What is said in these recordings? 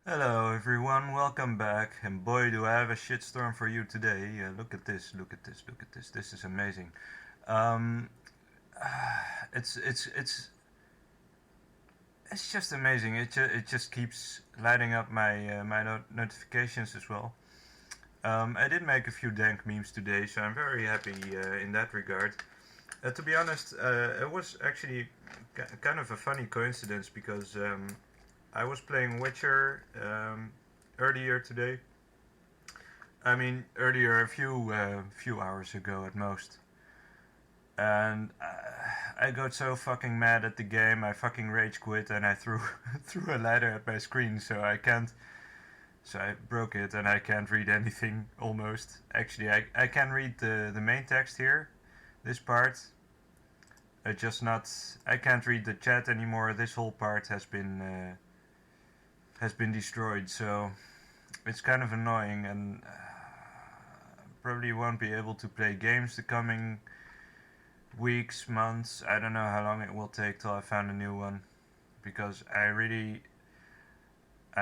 Hello everyone, welcome back, and boy do I have a shitstorm for you today. Look at this, look at this, look at this. This is amazing. Um, it's just amazing. It just keeps lighting up my notifications as well. I did make a few dank memes today, so I'm very happy in that regard. To be honest, it was actually kind of a funny coincidence because I was playing Witcher earlier today. I mean, earlier a few hours ago at most, and I got so fucking mad at the game. I fucking rage quit and I threw threw a ladder at my screen, so I can't. So I broke it and I can't read anything almost. Actually, I can read the main text here, this part. Just not. I can't read the chat anymore. This whole part has been destroyed. So it's kind of annoying, and probably won't be able to play games the coming weeks, months. I don't know how long it will take till I found a new one, because I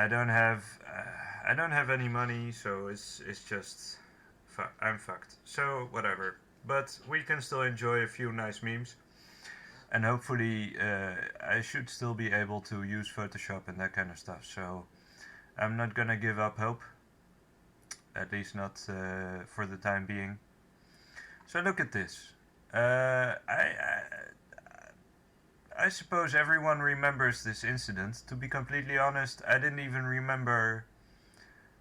don't have any money, so it's just I'm fucked. So whatever. But we can still enjoy a few nice memes, and hopefully I should still be able to use Photoshop and that kind of stuff. So I'm not gonna give up hope, at least not for the time being. So look at this. I suppose everyone remembers this incident. To be completely honest, I didn't even remember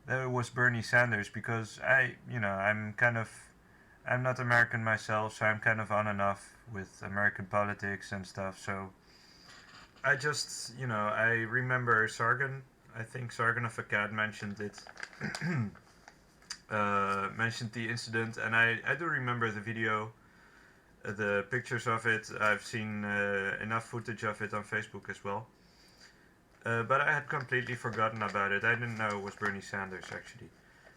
that it was Bernie Sanders, because I'm not American myself, so I'm kind of on and off with American politics and stuff. So I just, I remember Sargon. I think Sargon of Akkad mentioned it, mentioned the incident, and I do remember the video, the pictures of it. I've seen enough footage of it on Facebook as well. But I had completely forgotten about it. I didn't know it was Bernie Sanders actually.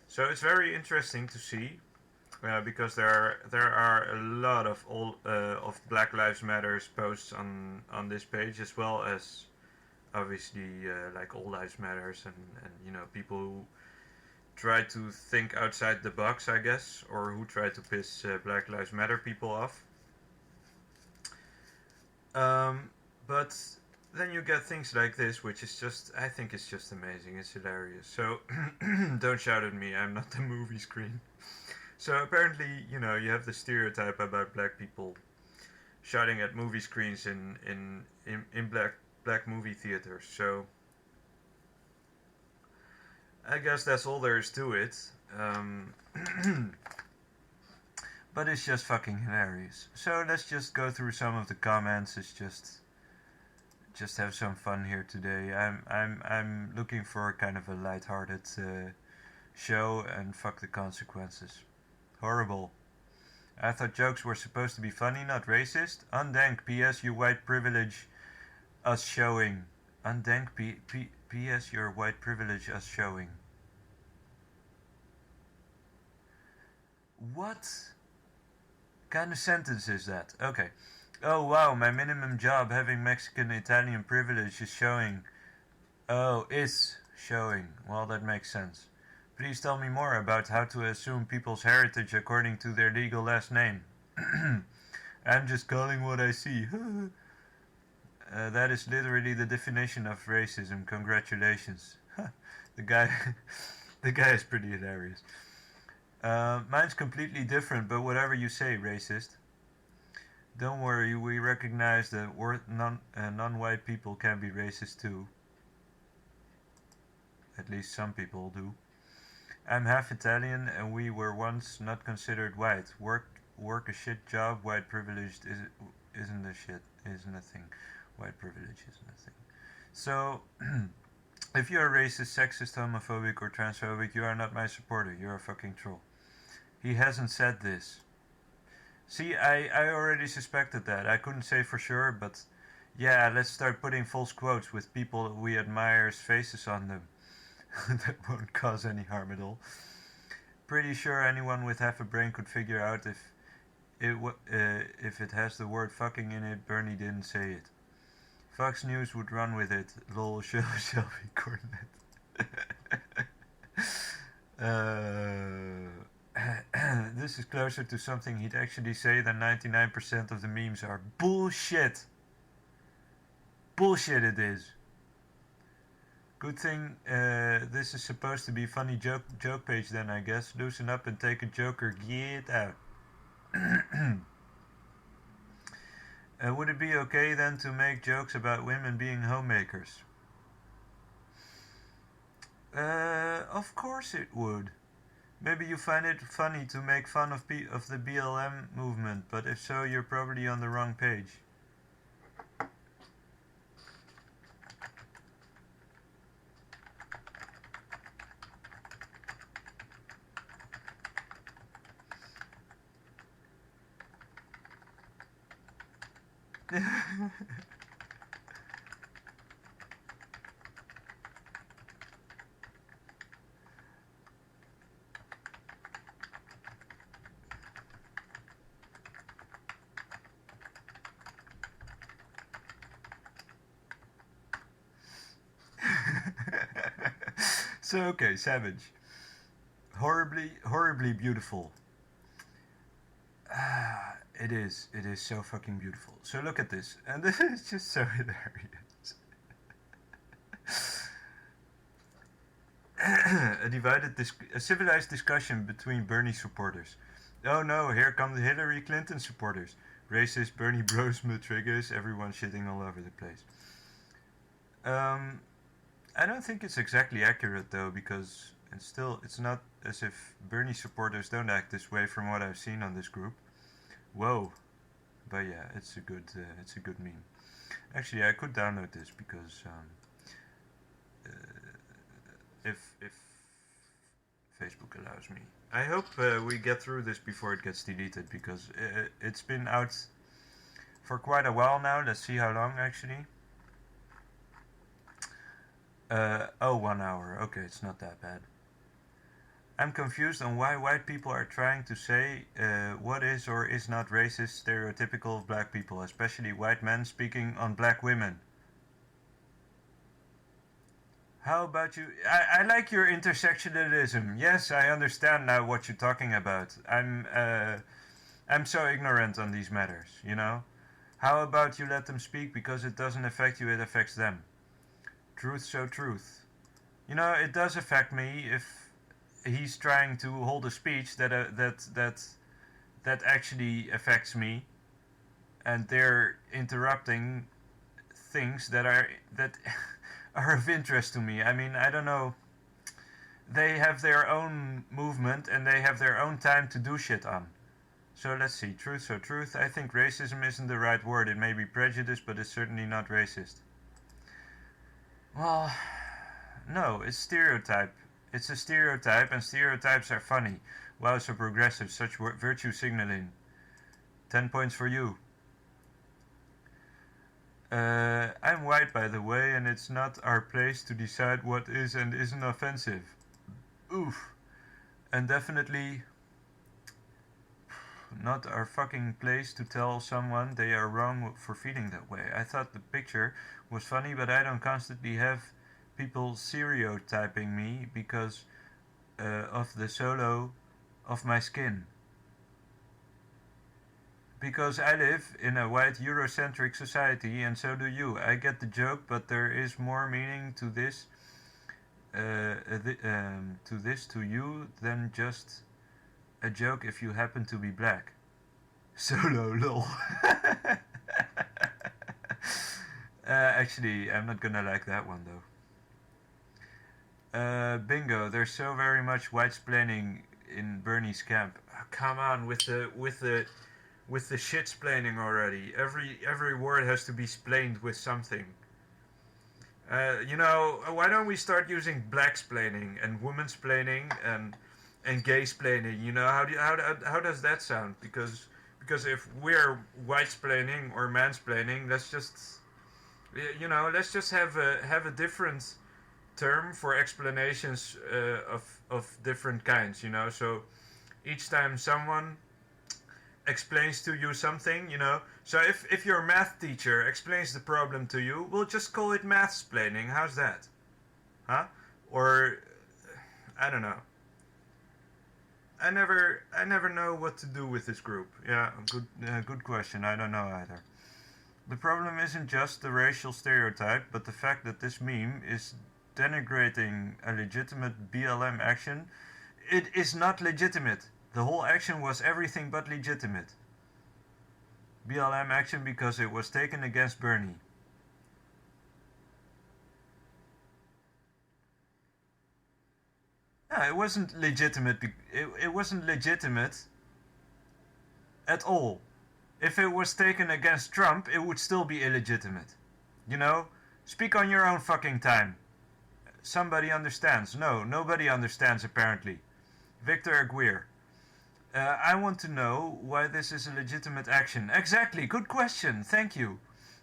So it's very interesting to see, because there are a lot of Black Lives Matters posts on this page, as well as obviously like All Lives Matters, and people who try to think outside the box, I guess, or who try to piss Black Lives Matter people off. But then you get things like this, which is just, I think it's just amazing. It's hilarious. So don't shout at me. I'm not the movie screen. So apparently, you have the stereotype about black people shouting at movie screens in black movie theaters. So I guess that's all there is to it. But it's just fucking hilarious. So let's just go through some of the comments. It's just have some fun here today. I'm looking for kind of a lighthearted show, and fuck the consequences. Horrible. I thought jokes were supposed to be funny, not racist. Undank. P.S. You white privilege us showing. Undank. P.S. Your white privilege us showing. What kind of sentence is that? Okay. Oh wow, my minimum job having Mexican Italian privilege is showing. Oh, is showing. Well, that makes sense. Please tell me more about how to assume people's heritage according to their legal last name. I'm just calling what I see. That is literally the definition of racism. Congratulations. the guy, the guy is pretty hilarious. Mine's completely different, but whatever you say, racist. Don't worry, we recognize that non-white people can be racist too. At least some people do. I'm half Italian, and we were once not considered white. Work a shit job. White privilege isn't a shit. Isn't a thing. White privilege isn't a thing. So, if you are racist, sexist, homophobic, or transphobic, you are not my supporter. You're a fucking troll. He hasn't said this. See, I already suspected that. I couldn't say for sure, but yeah, let's start putting false quotes with people we admire's faces on them. That won't cause any harm at all. Pretty sure anyone with half a brain could figure out if it has the word fucking in it. Bernie didn't say it. Fox News would run with it. Lol, Shelby Cornet. uh, this is closer to something he'd actually say than 99% of the memes are. Bullshit! Bullshit it is. Good thing this is supposed to be funny joke page then, I guess. Loosen up and take a joke or get out. Would it be okay then to make jokes about women being homemakers? Of course it would. Maybe you find it funny to make fun of the BLM movement, but if so, you're probably on the wrong page. So okay, Savage. Horribly beautiful. It is so fucking beautiful. So look at this, and this is just so hilarious. A civilized discussion between Bernie supporters. Oh no, here come the Hillary Clinton supporters. Racist Bernie bros, triggers, everyone shitting all over the place. I don't think it's exactly accurate though, because it's not as if Bernie supporters don't act this way from what I've seen on this group. Whoa, but yeah, it's a good meme. Actually, I could download this because if Facebook allows me. I hope we get through this before it gets deleted, because it's been out for quite a while now. Let's see how long actually. 1 hour. Okay, it's not that bad. I'm confused on why white people are trying to say what is or is not racist, stereotypical of black people, especially white men speaking on black women. How about you? I like your intersectionalism. Yes, I understand now what you're talking about. I'm so ignorant on these matters, you know? How about you let them speak, because it doesn't affect you, it affects them. Truth, so truth. You know, it does affect me if he's trying to hold a speech that actually affects me, and they're interrupting things that are are of interest to me. I mean, I don't know. They have their own movement and they have their own time to do shit on. So let's see. Truth, so truth. I think racism isn't the right word. It may be prejudice, but it's certainly not racist. Well, no, it's stereotype. It's a stereotype, and stereotypes are funny. Wow, so progressive. Such virtue signaling. 10 points for you. I'm white, by the way, and it's not our place to decide what is and isn't offensive. Oof. And definitely not our fucking place to tell someone they are wrong for feeling that way. I thought the picture was funny, but I don't constantly have people stereotyping me because of the solo of my skin. Because I live in a white Eurocentric society, and so do you. I get the joke, but there is more meaning to this to you than just a joke if you happen to be black. Solo, lol. Actually, I'm not gonna like that one though. Bingo. There's so very much white-splaining in Bernie's camp. Oh, come on with the shit-splaining already. Every word has to be splained with something. You know, why don't we start using black-splaining and woman-splaining and gay-splaining? You know, how does that sound? Because if we're white-splaining or mansplaining, let's just have a different term for explanations of different kinds. You know, so each time someone explains to you something, you know. So if your math teacher explains the problem to you, we'll just call it math-splaining. How's that? Huh? or I don't know. I never know what to do with this group. Yeah, good question. I don't know either. The problem isn't just the racial stereotype, but the fact that this meme is denigrating a legitimate BLM action. It is not legitimate. The whole action was everything but legitimate. BLM action because it was taken against Bernie. No, it wasn't legitimate. It wasn't legitimate at all. If it was taken against Trump, it would still be illegitimate. You know? Speak on your own fucking time. Somebody understands. No, nobody understands apparently. Victor Aguirre. I want to know why this is a legitimate action. Exactly, good question, thank you.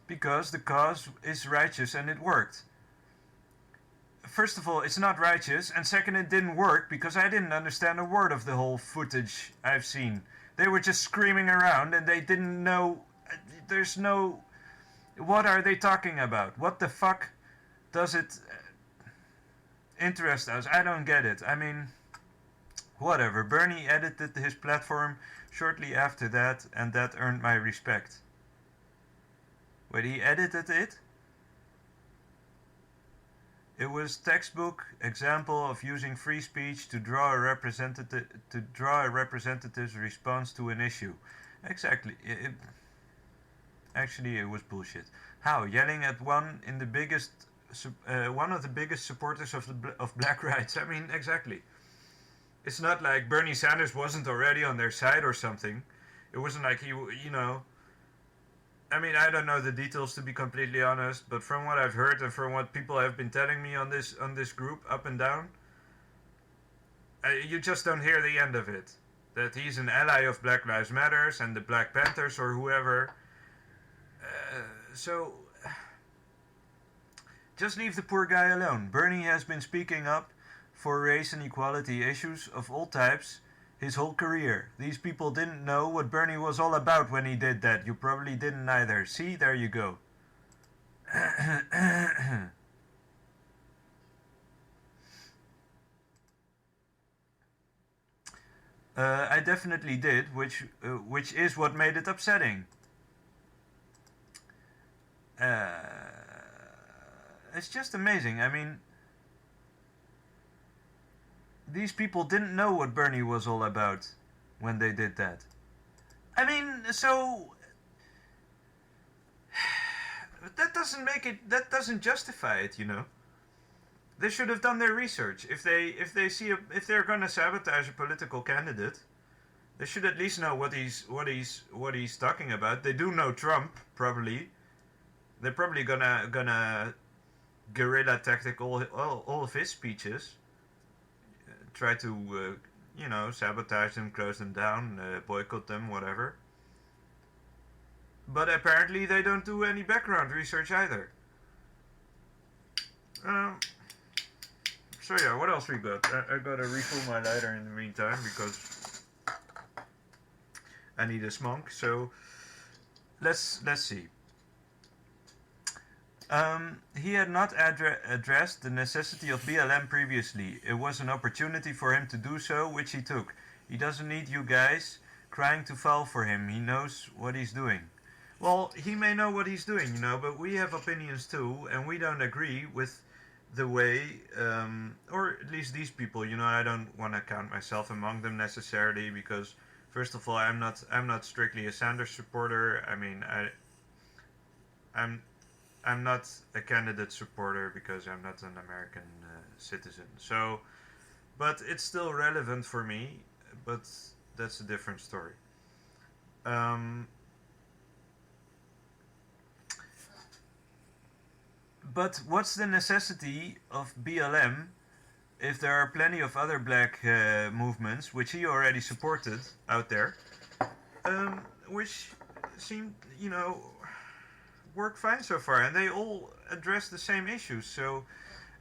Because the cause is righteous and it worked. First of all, it's not righteous, and second, it didn't work because I didn't understand a word of the whole footage I've seen. They were just screaming around and they didn't know. There's no. What are they talking about? What the fuck does it interest us? I don't get it. I mean, whatever. Bernie edited his platform shortly after that, and that earned my respect. Wait, he edited it? It was textbook example of using free speech to draw a representative's response to an issue. Exactly. Actually, it was bullshit. How? Yelling at one of the biggest supporters of black rights. I mean, exactly. It's not like Bernie Sanders wasn't already on their side or something. It wasn't like he. I mean, I don't know the details to be completely honest, but from what I've heard and from what people have been telling me on this group up and down, you just don't hear the end of it. That he's an ally of Black Lives Matters and the Black Panthers or whoever. So just leave the poor guy alone. Bernie has been speaking up for race and equality issues of all types his whole career. These people didn't know what Bernie was all about when he did that. You probably didn't either. See, there you go. I definitely did, which is what made it upsetting. It's just amazing. I mean, these people didn't know what Bernie was all about when they did that. I mean, so that doesn't justify it, you know. They should have done their research. If they're gonna sabotage a political candidate, they should at least know what he's talking about. They do know Trump, probably. They're probably gonna guerrilla tactic all of his speeches. Try to, sabotage them, close them down, boycott them, whatever. But apparently they don't do any background research either. So yeah, what else we got? I gotta refill my lighter in the meantime because I need a smoke. So let's see. He had not addressed the necessity of BLM previously. It was an opportunity for him to do so, which he took. He doesn't need you guys crying to foul for him. He knows what he's doing. Well, he may know what he's doing, but we have opinions too, and we don't agree with the way, or at least these people, I don't want to count myself among them necessarily, because first of all, I'm not strictly a Sanders supporter. I mean, I'm not a candidate supporter because I'm not an American citizen. So, but it's still relevant for me, but that's a different story. But what's the necessity of BLM if there are plenty of other black movements, which he already supported out there, which seem, work fine so far, and they all address the same issues. So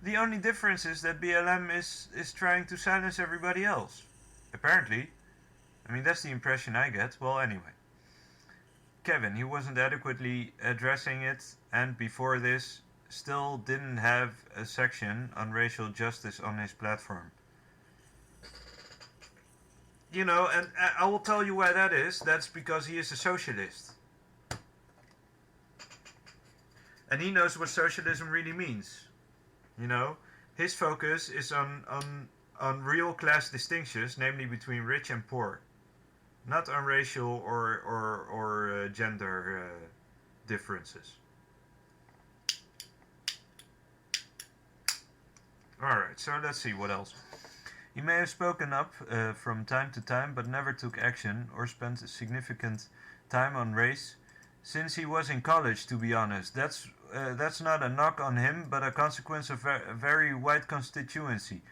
the only difference is that BLM is trying to silence everybody else. Apparently. I mean, that's the impression I get. Well, anyway. Kevin, he wasn't adequately addressing it, and before this, still didn't have a section on racial justice on his platform. You know, and I will tell you why that is. That's because he is a socialist. And he knows what socialism really means. You know, his focus is on real class distinctions, namely between rich and poor, not on racial or gender differences. Alright, so let's see what else. He may have spoken up from time to time, but never took action or spent significant time on race since he was in college, to be honest. That's not a knock on him, but a consequence of a very white constituency.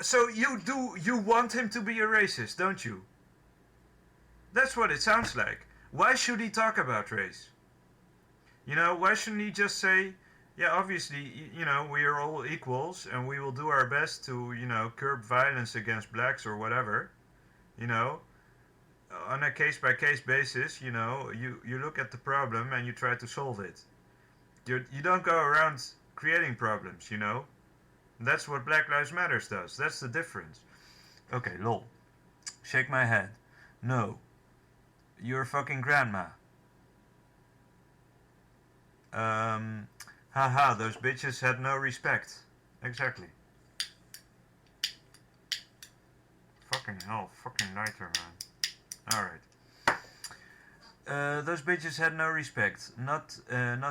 So you want him to be a racist, don't you? That's what it sounds like. Why should he talk about race? You know, why shouldn't he just say, yeah, obviously, you know, we are all equals and we will do our best to, you know, curb violence against blacks or whatever, you know, on a case-by-case basis, you know, you look at the problem and you try to solve it. You don't go around creating problems, you know. That's what Black Lives Matter does. That's the difference. Okay, lol. Shake my head. No. You're a fucking grandma. Haha, those bitches had no respect. Exactly. Fucking hell, fucking lighter, man. Alright. Those bitches had no respect. Not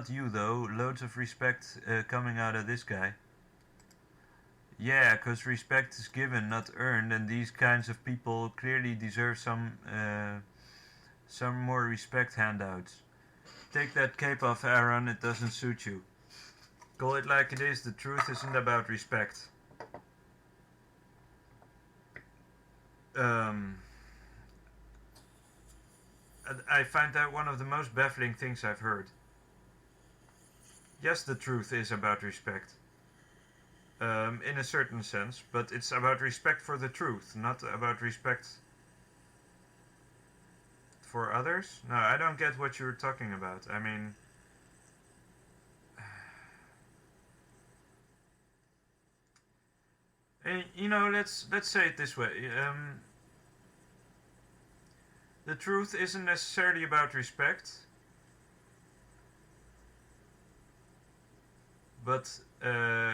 you though. Loads of respect coming out of this guy. Yeah, cause respect is given, not earned, and these kinds of people clearly deserve some more respect handouts. Take that cape off, Aaron. It doesn't suit you. Call it like it is. The truth isn't about respect. I find that one of the most baffling things I've heard. Yes, the truth is about respect. In a certain sense, but it's about respect for the truth, not about respect for others. No, I don't get what you're talking about. I mean, you know, let's say it this way. The truth isn't necessarily about respect, but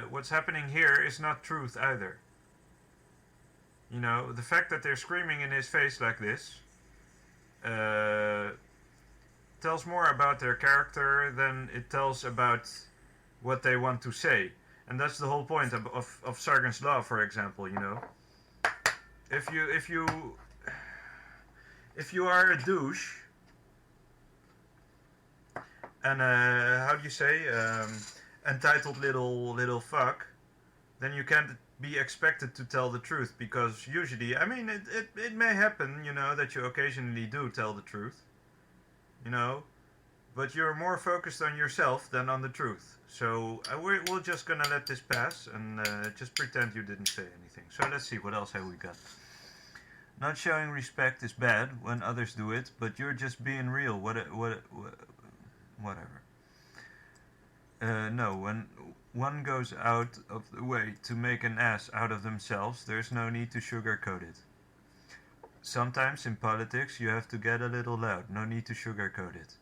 what's happening here is not truth either. You know, the fact that they're screaming in his face like this tells more about their character than it tells about what they want to say. And that's the whole point of Sargon's Law, for example, you know. If you are a douche, and how do you say, entitled little fuck, then you can't be expected to tell the truth, because usually, I mean, it may happen, you know, that you occasionally do tell the truth, you know, but you're more focused on yourself than on the truth. So we're just gonna let this pass and just pretend you didn't say anything. So let's see, what else have we got? Not showing respect is bad when others do it, but you're just being real. Whatever. No, when one goes out of the way to make an ass out of themselves, there's no need to sugarcoat it. Sometimes in politics you have to get a little loud, no need to sugarcoat it.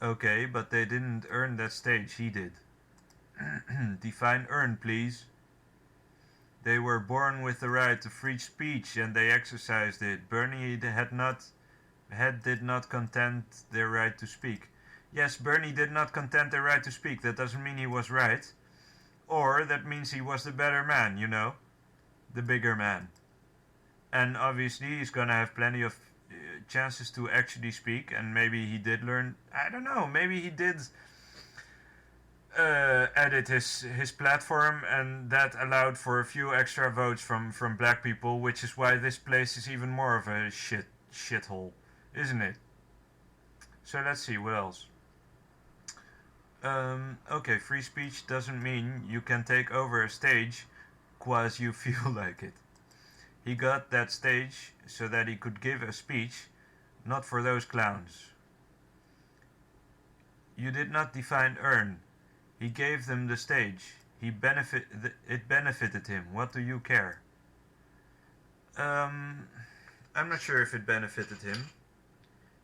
Okay, but they didn't earn that stage, he did. Define earn, please. They were born with the right to free speech and they exercised it. Bernie did not contend their right to speak. Yes, Bernie did not contend their right to speak. That doesn't mean he was right. Or that means he was the better man, you know? The bigger man. And obviously he's gonna have plenty of chances to actually speak, and maybe he did learn, I don't know, maybe he did edit his platform, and that allowed for a few extra votes from black people, which is why this place is even more of a shithole, isn't it? So let's see, what else? Okay, free speech doesn't mean you can take over a stage quas you feel like it. He got that stage so that he could give a speech, not for those clowns. You did not define earn. He gave them the stage. It benefited him. What do you care? Um, I'm not sure if it benefited him.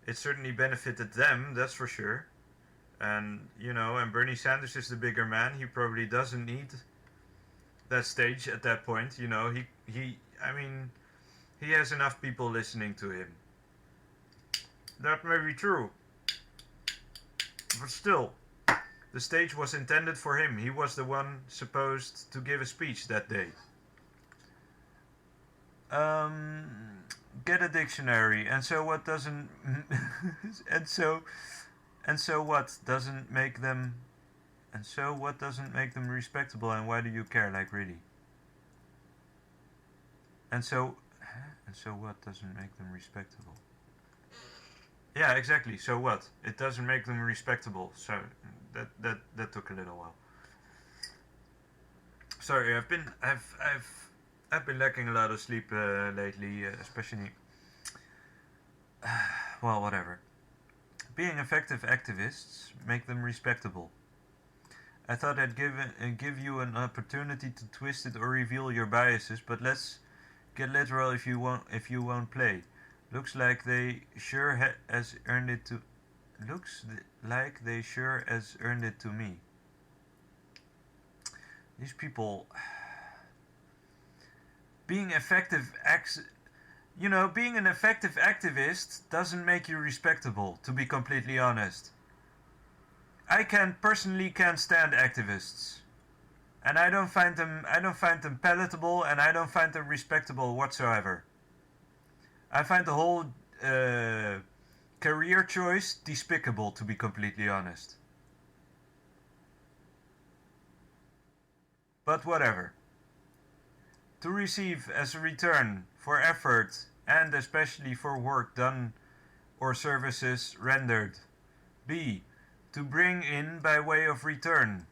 It certainly benefited them, that's for sure. And and Bernie Sanders is the bigger man. He probably doesn't need that stage at that point. I mean, he has enough people listening to him. That may be true, but still, the stage was intended for him. He was the one supposed to give a speech that day. Um, get a dictionary. And so what doesn't and so what doesn't make them respectable, and why do you care, like, really? And so what doesn't make them respectable? Yeah, exactly. So what? It doesn't make them respectable. So that took a little while. Sorry, I've been lacking a lot of sleep lately, especially. Well, whatever. Being effective activists make them respectable. I thought I'd give you an opportunity to twist it or reveal your biases, but let's get literal if you won't play. Looks like they sure as earned it to. Like they sure as earned it to me. These people. Being an effective activist doesn't make you respectable, to be completely honest. I personally can't stand activists. And I don't find them palatable, and I don't find them respectable whatsoever. I find the whole career choice despicable, to be completely honest. But whatever. To receive as a return for effort, and especially for work done or services rendered. B. To bring in by way of return.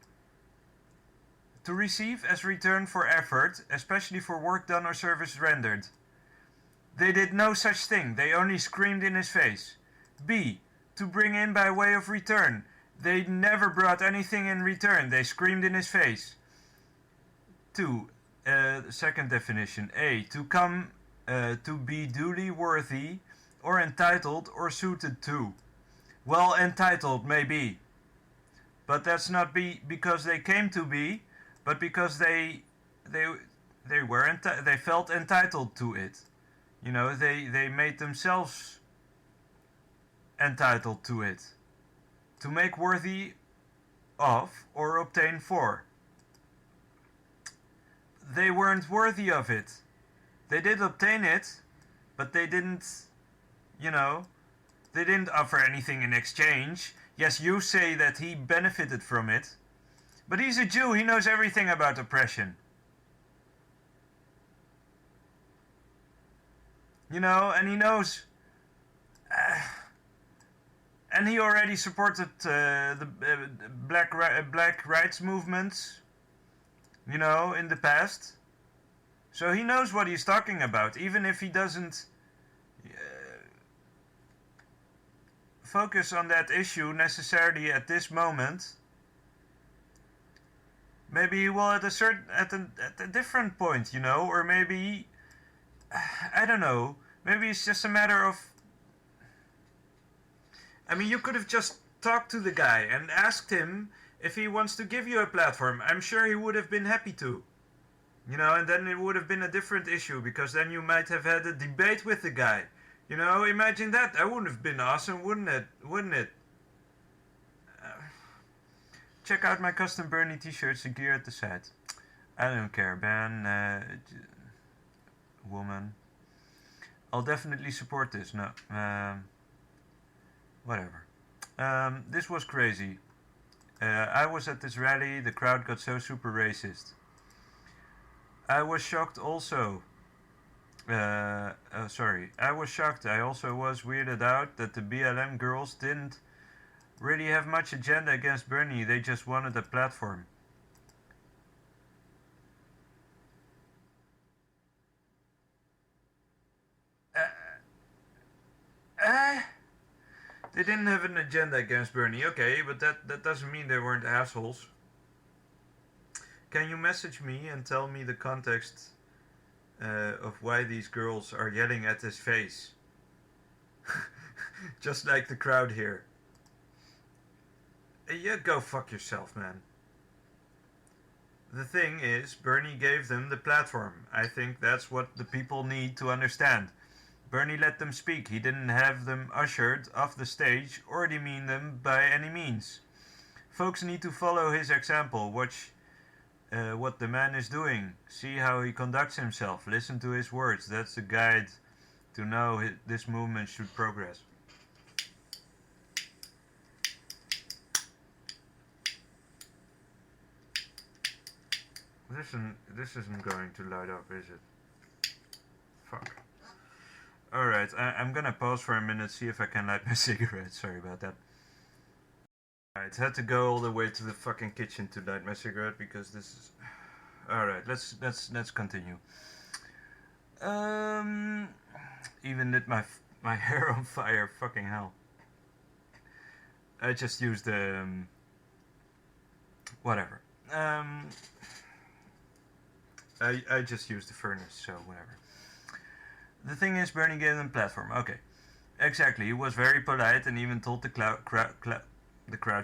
To receive as return for effort, especially for work done or service rendered. They did no such thing. They only screamed in his face. B. To bring in by way of return. They never brought anything in return. They screamed in his face. 2. Second definition. A. To come to be duly worthy or entitled or suited to. Well, entitled maybe. But that's not because they came to be, but because they felt entitled to it. They made themselves entitled to it. To make worthy of or obtain for. They weren't worthy of it. They did obtain it, but they didn't, they didn't offer anything in exchange. Yes, you say that he benefited from it, but he's a Jew. He knows everything about oppression. And he knows, and he already supported the black rights movements, in the past. So he knows what he's talking about, even if he doesn't focus on that issue necessarily at this moment. Maybe he will at a different point, or maybe, I don't know, maybe it's just a matter of, you could have just talked to the guy and asked him if he wants to give you a platform. I'm sure he would have been happy to. And then it would have been a different issue, because then you might have had a debate with the guy. Imagine that. That would have been awesome, wouldn't it? Check out my custom Bernie t-shirts and gear at the site. I don't care, man. Woman. I'll definitely support this. No. Whatever. This was crazy. I was at this rally. The crowd got so super racist. I was shocked also. I was shocked. I also was weirded out that the BLM girls didn't really have much agenda against Bernie. They just wanted a platform. They didn't have an agenda against Bernie, okay, but that doesn't mean they weren't assholes. Can you message me and tell me the context of why these girls are yelling at his face? Just like the crowd here. Yeah, go fuck yourself, man. The thing is, Bernie gave them the platform. I think that's what the people need to understand. Bernie let them speak. He didn't have them ushered off the stage or demean them by any means. Folks need to follow his example. Watch what the man is doing. See how he conducts himself. Listen to his words. That's a guide to know this movement should progress. This isn't going to light up, is it? Fuck. Alright, I'm gonna pause for a minute, see if I can light my cigarette. Sorry about that. Alright, had to go all the way to the fucking kitchen to light my cigarette because this is... Alright, let's continue. Even lit my hair on fire, fucking hell. I just used the... whatever. I just used the furnace, so whatever. The thing is, Bernie gave them platform. Okay, exactly. He was very polite and even told the crowd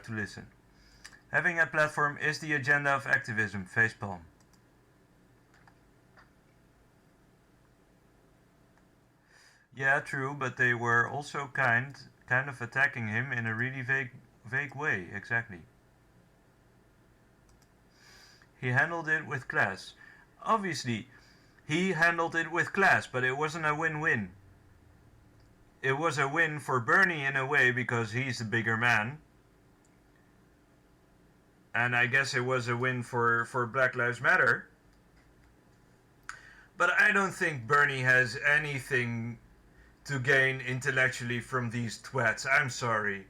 to listen. Having a platform is the agenda of activism. Facepalm. Yeah, true, but they were also kind of attacking him in a really vague way. Exactly. He handled it with class. Obviously, he handled it with class, but it wasn't a win-win. It was a win for Bernie in a way because he's the bigger man. And I guess it was a win for Black Lives Matter. But I don't think Bernie has anything to gain intellectually from these twats. I'm sorry.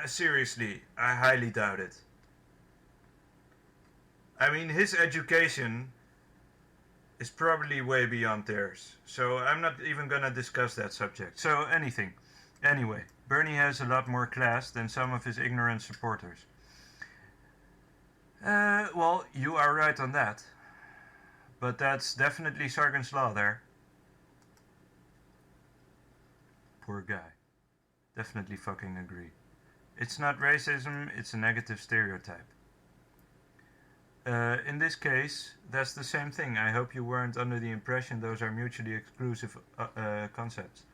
Seriously, I highly doubt it. I mean, his education is probably way beyond theirs. So I'm not even gonna discuss that subject. So Anyway, Bernie has a lot more class than some of his ignorant supporters. Well, you are right on that. But that's definitely Sargon's Law there. Poor guy. Definitely fucking agree. It's not racism, it's a negative stereotype. In this case, that's the same thing. I hope you weren't under the impression those are mutually exclusive concepts.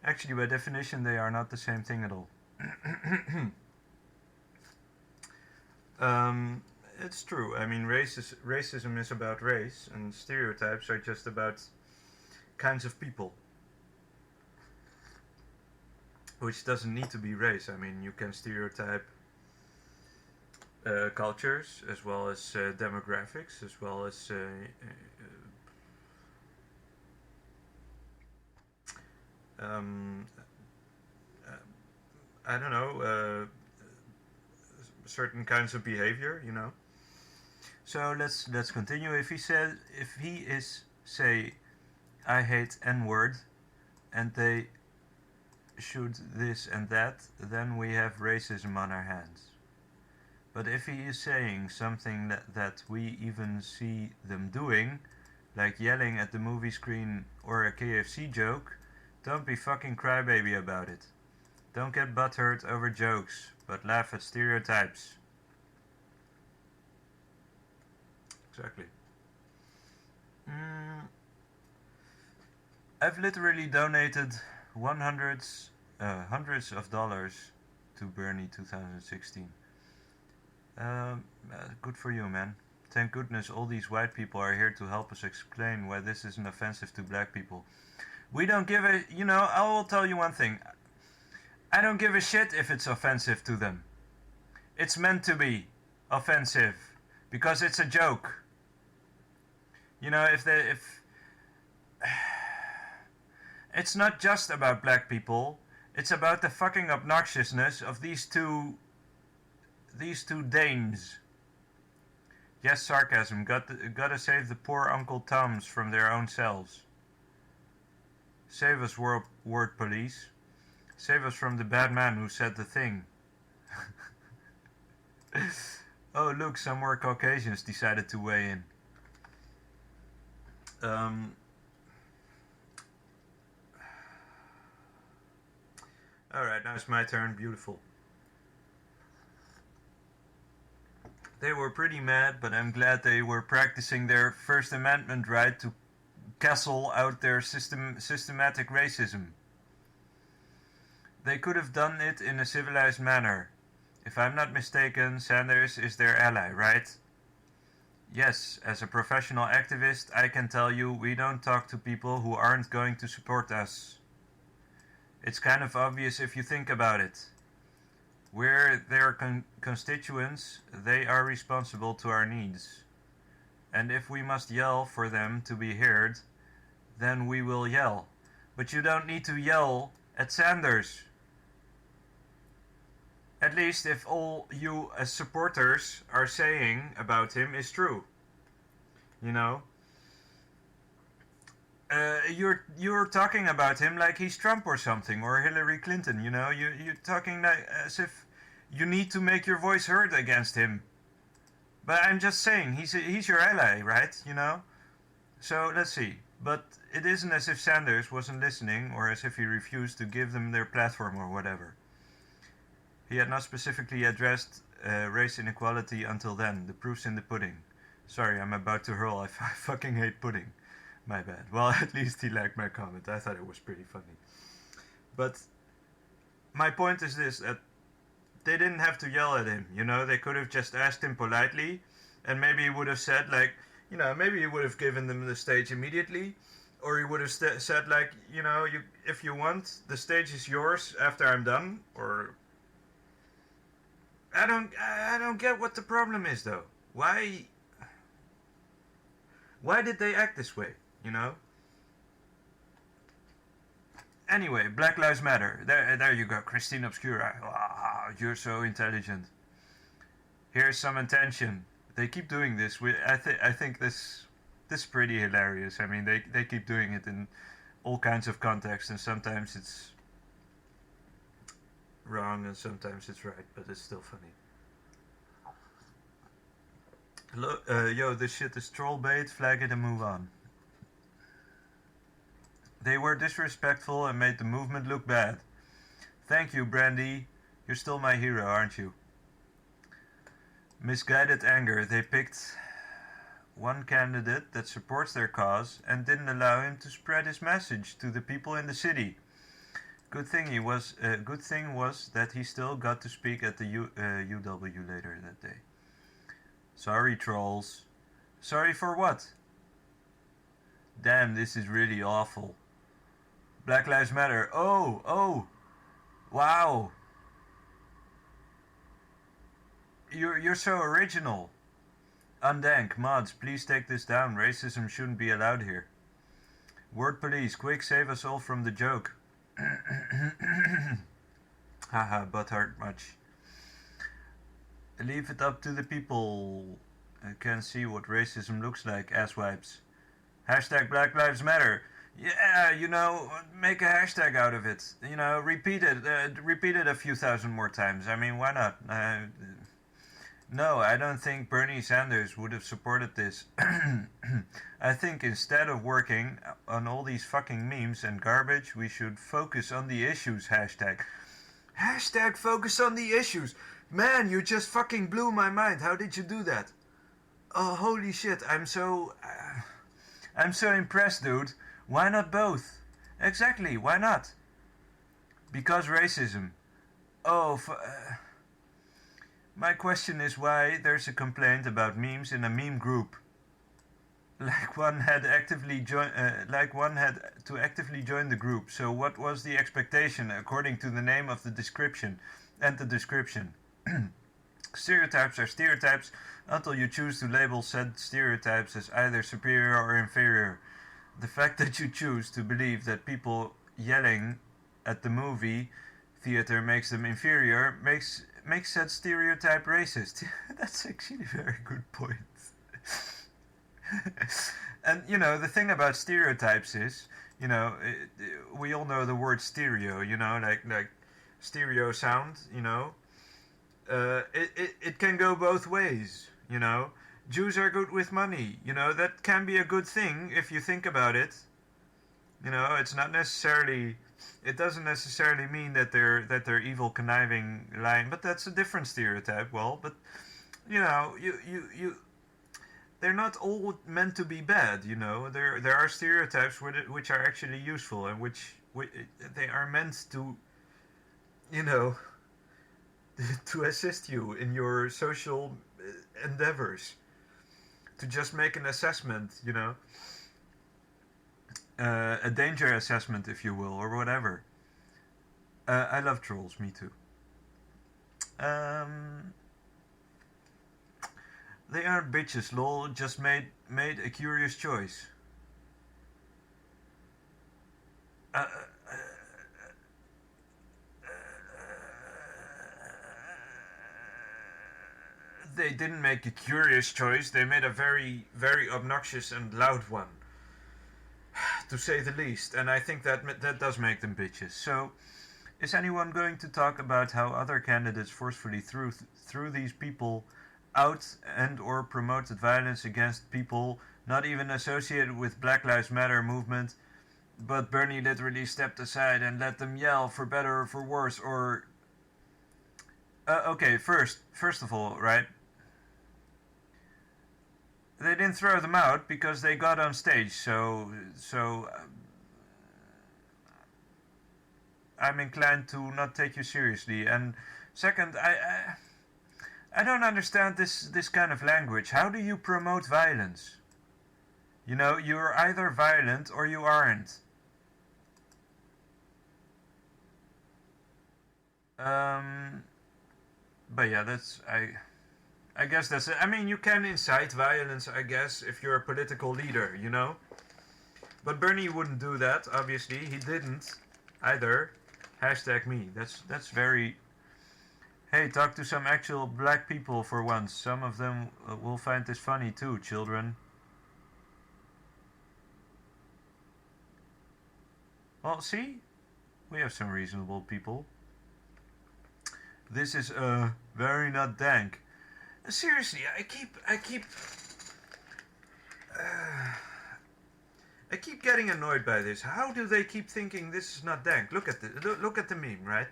Actually, by definition, they are not the same thing at all. It's true. I mean, racism is about race, and stereotypes are just about kinds of people. Which doesn't need to be race. I mean, you can stereotype cultures, as well as demographics, as well as I don't know, certain kinds of behavior, you know. So let's continue. If he is say, I hate N-word, and they shoot this and that, then we have racism on our hands. But if he is saying something that we even see them doing, like yelling at the movie screen or a KFC joke, don't be fucking crybaby about it. Don't get butthurt over jokes, but laugh at stereotypes. Exactly. I've literally donated hundreds of dollars to Bernie 2016. Good for you, man. Thank goodness all these white people are here to help us explain why this isn't offensive to black people. We don't give a... You know, I will tell you one thing. I don't give a shit if it's offensive to them. It's meant to be offensive. Because it's a joke. You know, if... It's not just about black people. It's about the fucking obnoxiousness of these two dames. Yes, sarcasm. Gotta save the poor Uncle Toms from their own selves. Save us, word police. Save us from the bad man who said the thing. Oh, look, some more Caucasians decided to weigh in. Alright, now it's my turn. Beautiful. They were pretty mad, but I'm glad they were practicing their First Amendment right to castle out their systematic racism. They could have done it in a civilized manner. If I'm not mistaken, Sanders is their ally, right? Yes, as a professional activist, I can tell you we don't talk to people who aren't going to support us. It's kind of obvious if you think about it. We're their constituents, they are responsible to our needs. And if we must yell for them to be heard, then we will yell. But you don't need to yell at Sanders. At least if all you as supporters are saying about him is true. You know? You're talking about him like he's Trump or something, or Hillary Clinton, you know? You're talking like, as if you need to make your voice heard against him. But I'm just saying, he's your ally, right? You know? So, let's see. But it isn't as if Sanders wasn't listening, or as if he refused to give them their platform or whatever. He had not specifically addressed race inequality until then. The proof's in the pudding. Sorry, I'm about to hurl. I fucking hate pudding. My bad. Well, at least he liked my comment. I thought it was pretty funny. But my point is this, that they didn't have to yell at him, you know? They could have just asked him politely, and maybe he would have said, like, you know, maybe he would have given them the stage immediately, or he would have said, like, you know, if you want, the stage is yours after I'm done, or... I don't get what the problem is, though. Why did they act this way, you know? Anyway, Black Lives Matter. There you go, Christine Obscura. Wow, you're so intelligent. Here's some attention. They keep doing this. I think this is pretty hilarious. I mean, they keep doing it in all kinds of contexts, and sometimes it's wrong and sometimes it's right, but it's still funny. Hello, yo, this shit is troll bait. Flag it and move on. They were disrespectful and made the movement look bad. Thank you, Brandy. You're still my hero, aren't you? Misguided anger. They picked one candidate that supports their cause and didn't allow him to spread his message to the people in the city. Good thing was that he still got to speak at the UW later that day. Sorry, trolls. Sorry for what? Damn, this is really awful. Black Lives Matter. Oh, wow. You're so original. Undank, mods, please take this down. Racism shouldn't be allowed here. Word police, quick, save us all from the joke. Haha, butthurt much. Leave it up to the people. I can see what racism looks like, asswipes. Hashtag Black Lives Matter. Yeah, you know, make a hashtag out of it. You know, repeat it a few thousand more times. I mean, why not? No, I don't think Bernie Sanders would have supported this. I think instead of working on all these fucking memes and garbage, we should focus on the issues, hashtag. Hashtag focus on the issues. Man, you just fucking blew my mind. How did you do that? Oh, holy shit, I'm so impressed, dude. Why not both? Exactly, why not? Because racism. Oh, my question is why there's a complaint about memes in a meme group. Like one had to actively join the group. So what was the expectation according to the name of the description and the description? Stereotypes are stereotypes until you choose to label said stereotypes as either superior or inferior. The fact that you choose to believe that people yelling at the movie theater makes them inferior makes said stereotype racist. That's actually a very good point. And you know, the thing about stereotypes is you know, we all know the word stereo. You know, like stereo sound. You know, it can go both ways. You know, Jews are good with money. You know, that can be a good thing if you think about it. You know, it's not necessarily. It doesn't necessarily mean that they're evil, conniving, lying. But that's a different stereotype. Well, but you know, you they're not all meant to be bad. You know, there are stereotypes which are actually useful and which they are meant to, you know, to assist you in your social endeavors. To just make an assessment, you know, a danger assessment, if you will, or whatever. I love trolls, me too. Um, they aren't bitches, lol. Just made a curious choice. Uh, uh, they didn't make a curious choice. They made a very, very obnoxious and loud one, to say the least. And I think that does make them bitches. So, is anyone going to talk about how other candidates forcefully threw these people out and or promoted violence against people not even associated with Black Lives Matter movement, but Bernie literally stepped aside and let them yell for better or for worse? Or okay, first of all, right? They didn't throw them out because they got on stage. So I'm inclined to not take you seriously. And second, I don't understand this kind of language. How do you promote violence? You know, you're either violent or you aren't. Um, but yeah, I guess that's it. I mean, you can incite violence, I guess, if you're a political leader, you know? But Bernie wouldn't do that, obviously. He didn't either. Hashtag me. That's very... Hey, talk to some actual black people for once. Some of them will find this funny too, children. Well, see? We have some reasonable people. This is, very not dank. Seriously, uh, I keep getting annoyed by this. How do they keep thinking this is not dank? Look at the meme, right?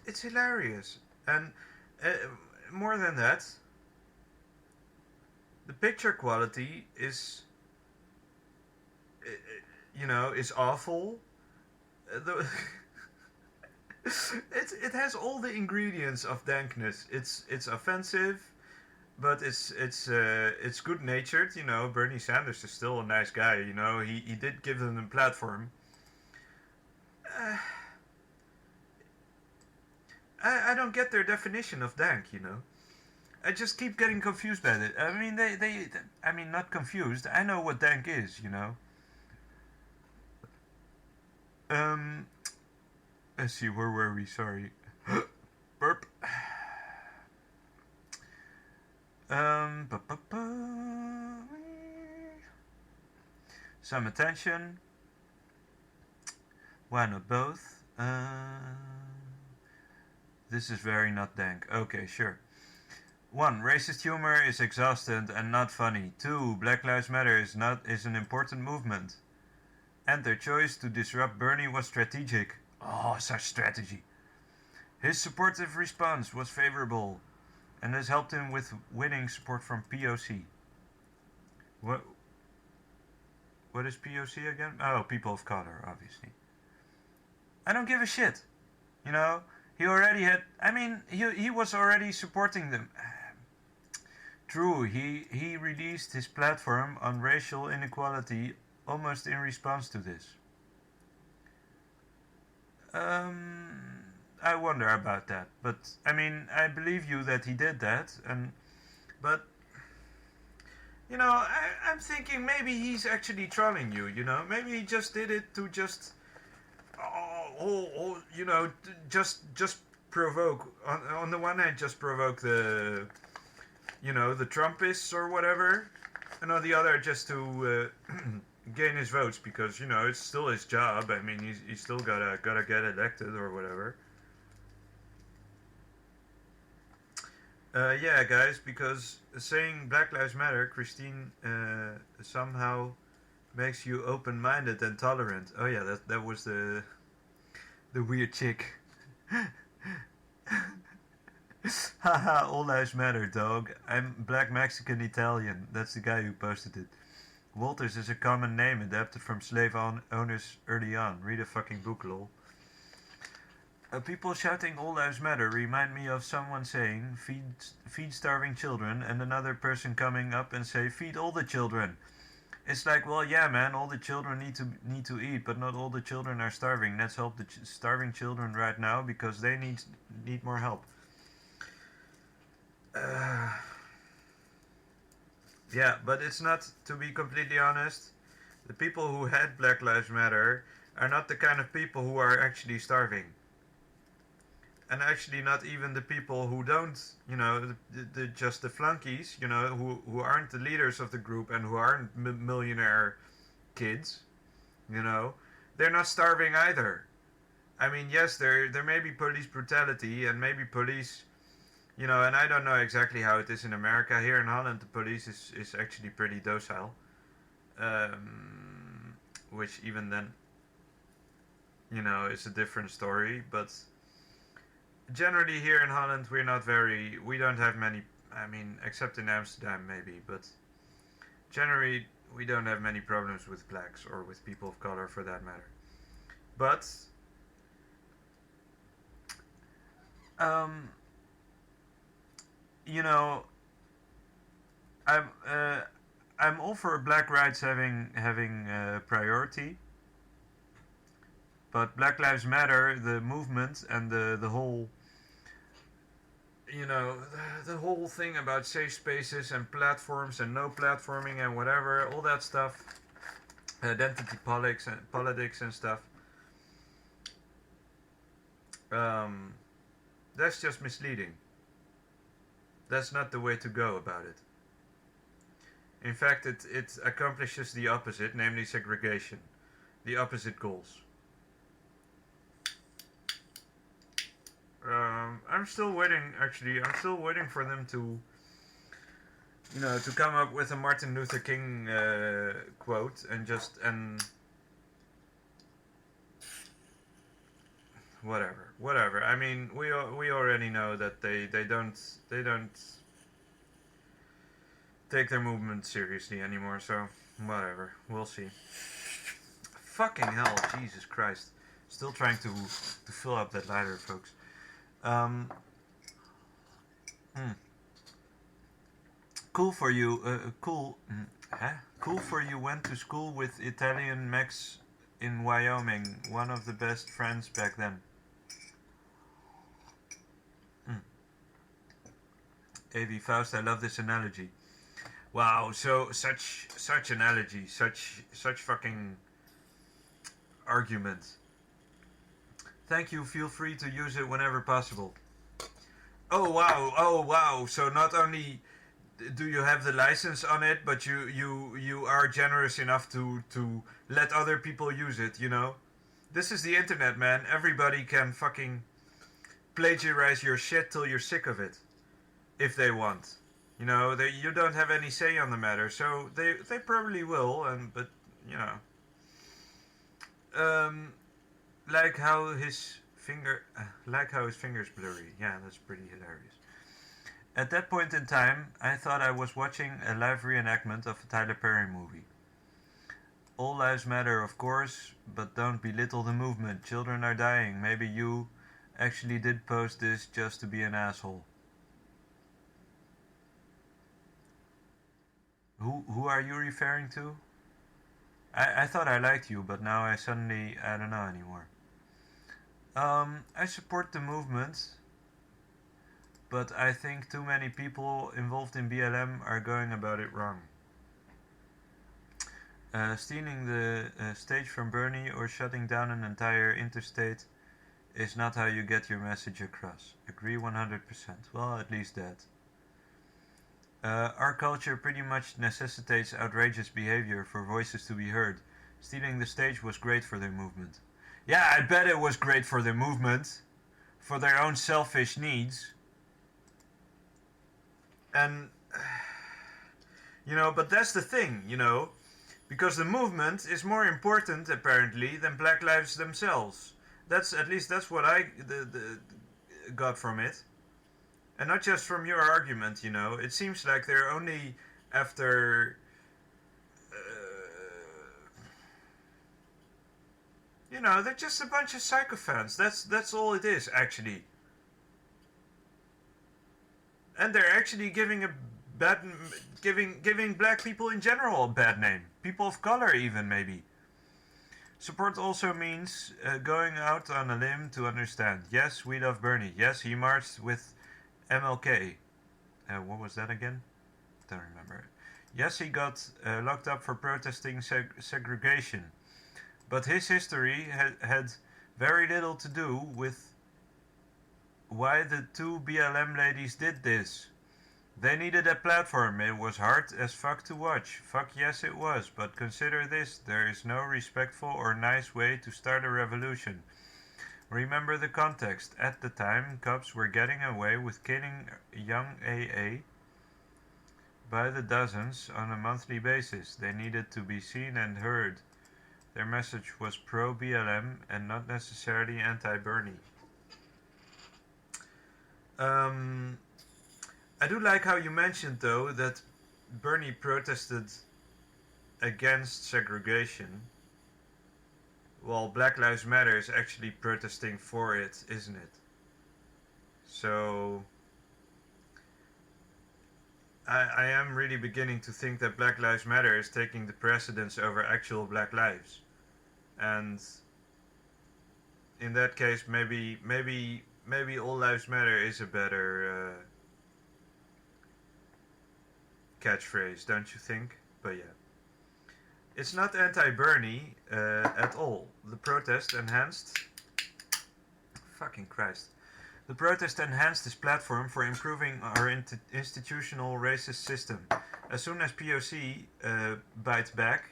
It's hilarious. And uh, more than that, the picture quality is, you know, is awful. The it has all the ingredients of dankness. It's offensive, but it's good natured. You know, Bernie Sanders is still a nice guy. You know, he did give them a platform. Uh, I don't get their definition of dank. You know, I just keep getting confused by it. I mean, I mean, not confused. I know what dank is. You know. Um, let's see, where were we? Sorry. Burp. Ba, ba, ba. Some attention. Why not both? This is very not dank. Okay, sure. 1. Racist humor is exhausted and not funny. 2. Black Lives Matter is an important movement. And their choice to disrupt Bernie was strategic. Oh, such strategy. His supportive response was favorable and has helped him with winning support from POC. What is POC again? Oh, people of color, obviously. I don't give a shit. You know, he already had... I mean, he was already supporting them. True, he released his platform on racial inequality almost in response to this. I wonder about that. But, I mean, I believe you that he did that. But, you know, I'm thinking maybe he's actually trolling you, you know? Maybe he just did it to just... you know, just provoke. On the one hand, just provoke the Trumpists or whatever, and on the other just to gain his votes because it's still his job. I mean, he's still gotta get elected or whatever. Yeah, guys, because saying Black Lives Matter, Christine, somehow makes you open-minded and tolerant. Oh yeah, that was the weird chick. Haha, all lives matter, dog. I'm black Mexican Italian. That's the guy who posted it. Walters is a common name adapted from slave owners early on. Read a fucking book, lol. People shouting all lives matter remind me of someone saying feed starving children and another person coming up and say feed all the children. It's like, well, yeah, man, all the children need to eat, but not all the children are starving. Let's help the starving children right now because they need more help. Yeah, but it's not, to be completely honest, the people who had Black Lives Matter are not the kind of people who are actually starving. And actually not even the people who don't, just the flunkies, who aren't the leaders of the group and who aren't millionaire kids, they're not starving either. I mean, yes, there may be police brutality and maybe police, and I don't know exactly how it is in America. Here in Holland, the police is actually pretty docile, which even then, is a different story, but generally here in Holland we don't have many, I mean, except in Amsterdam maybe, but generally we don't have many problems with blacks or with people of color for that matter. But I'm all for black rights having priority, but Black Lives Matter, the movement and the whole the whole thing about safe spaces and platforms and no platforming and whatever, all that stuff, identity politics and stuff, that's just misleading. That's not the way to go about it. In fact, it accomplishes the opposite, namely segregation. The opposite goals. I'm still waiting, actually. I'm still waiting for them to, to come up with a Martin Luther King quote and whatever. I mean, we already know that they don't take their movement seriously anymore. So whatever, we'll see. Fucking hell, Jesus Christ! Still trying to fill up that lighter, folks. Cool for you. Cool for you. Went to school with Italian Max in Wyoming. One of the best friends back then. A.V. Faust, I love this analogy. Wow, so such analogy, such fucking argument. Thank you, feel free to use it whenever possible. Oh wow, so not only do you have the license on it, but you are generous enough to let other people use it, This is the internet, man. Everybody can fucking plagiarize your shit till you're sick of it. If they want. You don't have any say on the matter, so they probably will, but like how his finger's blurry. Yeah, that's pretty hilarious. At that point in time, I thought I was watching a live reenactment of a Tyler Perry movie. All lives matter, of course, but don't belittle the movement. Children are dying. Maybe you actually did post this just to be an asshole. Who are you referring to? I thought I liked you, but now I don't know anymore. I support the movement, but I think too many people involved in BLM are going about it wrong. Stealing the stage from Bernie or shutting down an entire interstate is not how you get your message across. Agree 100%. Well, at least that. Our culture pretty much necessitates outrageous behavior for voices to be heard. Stealing the stage was great for their movement. Yeah, I bet it was great for their movement, for their own selfish needs. And, but that's the thing, because the movement is more important, apparently, than Black Lives themselves. At least that's what I got from it. And not just from your argument, It seems like they're only after... they're just a bunch of sycophants. That's all it is, actually. And they're actually giving black people in general a bad name. People of color, even, maybe. Support also means going out on a limb to understand. Yes, we love Bernie. Yes, he marched with MLK. What was that again? Don't remember. Yes, he got locked up for protesting segregation. But his history had very little to do with why the two BLM ladies did this. They needed a platform. It was hard as fuck to watch. Fuck yes it was, but consider this. There is no respectful or nice way to start a revolution. Remember the context. At the time, cops were getting away with killing young AA by the dozens on a monthly basis. They needed to be seen and heard. Their message was pro-BLM and not necessarily anti-Bernie. I do like how you mentioned, though, that Bernie protested against segregation, while Black Lives Matter is actually protesting for it, isn't it? So I am really beginning to think that Black Lives Matter is taking the precedence over actual black lives. And in that case, maybe All Lives Matter is a better catchphrase, don't you think? But yeah. It's not anti-Bernie at all. The protest enhanced... Fucking Christ. The protest enhanced his platform for improving our institutional racist system. As soon as POC bites back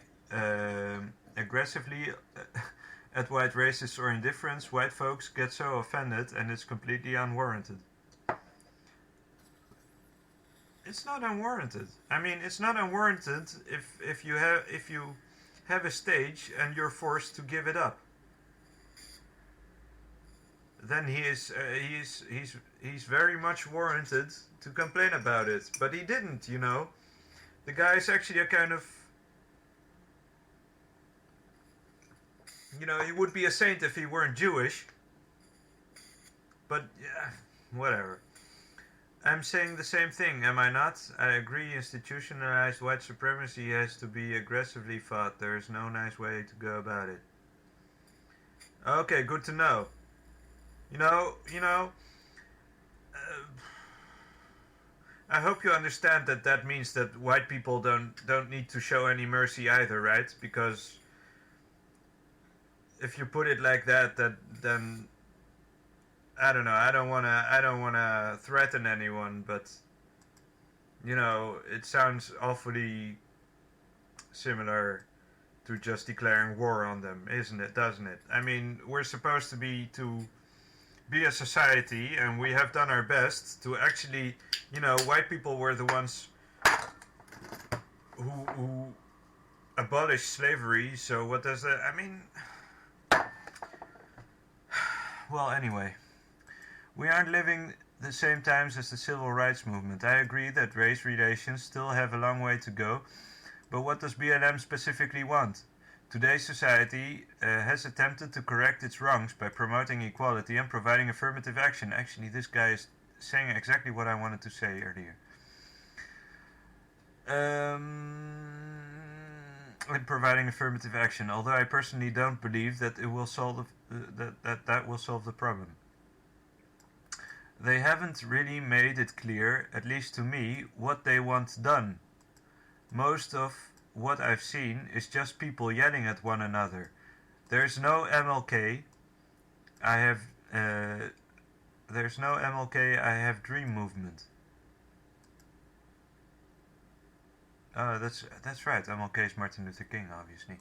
aggressively at white racists or indifference, white folks get so offended and it's completely unwarranted. It's not unwarranted. I mean, it's not unwarranted if you have a stage and you're forced to give it up. Then he's very much warranted to complain about it. But he didn't, The guy is actually a kind of... he would be a saint if he weren't Jewish. But, yeah, whatever. I'm saying the same thing, am I not? I agree, institutionalized white supremacy has to be aggressively fought. There is no nice way to go about it. Okay, good to know. I hope you understand that means that white people don't need to show any mercy either, right? Because if you put it like that, then I don't know. I don't wanna threaten anyone, but it sounds awfully similar to just declaring war on them, isn't it? Doesn't it? I mean, we're supposed to be a society, and we have done our best to actually, white people were the ones who abolished slavery. So what does that? I mean, well, anyway. We aren't living the same times as the civil rights movement. I agree that race relations still have a long way to go, but what does BLM specifically want? Today's society has attempted to correct its wrongs by promoting equality and providing affirmative action. Actually, this guy is saying exactly what I wanted to say earlier. And providing affirmative action, although I personally don't believe that it will solve that will solve the problem. They haven't really made it clear, at least to me, what they want done. Most of what I've seen is just people yelling at one another. There's no MLK. There's no MLK. I have dream movement. That's right. MLK's Martin Luther King, obviously.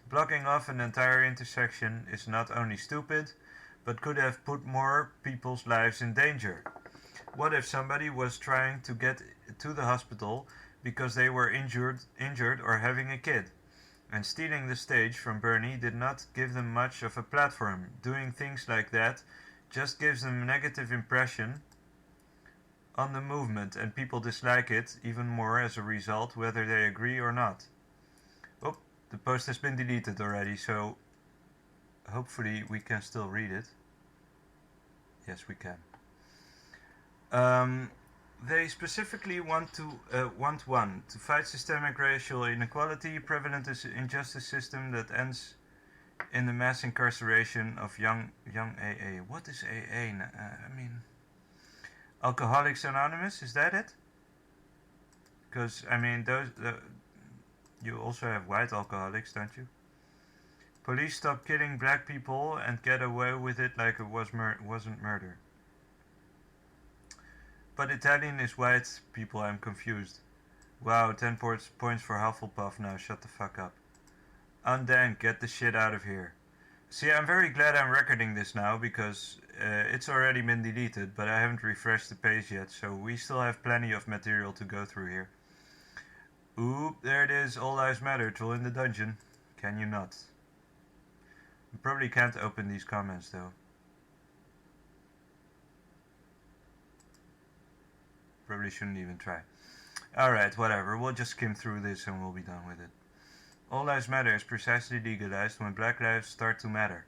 Blocking off an entire intersection is not only stupid, but could have put more people's lives in danger. What if somebody was trying to get to the hospital because they were injured or having a kid? And stealing the stage from Bernie did not give them much of a platform. Doing things like that just gives them a negative impression on the movement, and people dislike it even more as a result, whether they agree or not. Oh, the post has been deleted already, so hopefully we can still read it. Yes, we can. They specifically want to fight systemic racial inequality, prevalent injustice system that ends in the mass incarceration of young AA. What is AA? I mean, Alcoholics Anonymous, is that it? Because I mean, you also have white alcoholics, don't you? Police stop killing black people and get away with it like it wasn't murder. But Italian is white people, I'm confused. Wow, 10 points for Hufflepuff now, shut the fuck up. Undank, get the shit out of here. See, I'm very glad I'm recording this now, because it's already been deleted, but I haven't refreshed the page yet, so we still have plenty of material to go through here. Oop, there it is, All Lives Matter, troll in the dungeon. Can you not? You probably can't open these comments though. Probably shouldn't even try. Alright, whatever, we'll just skim through this and we'll be done with it. All Lives Matter is precisely legalized when black lives start to matter.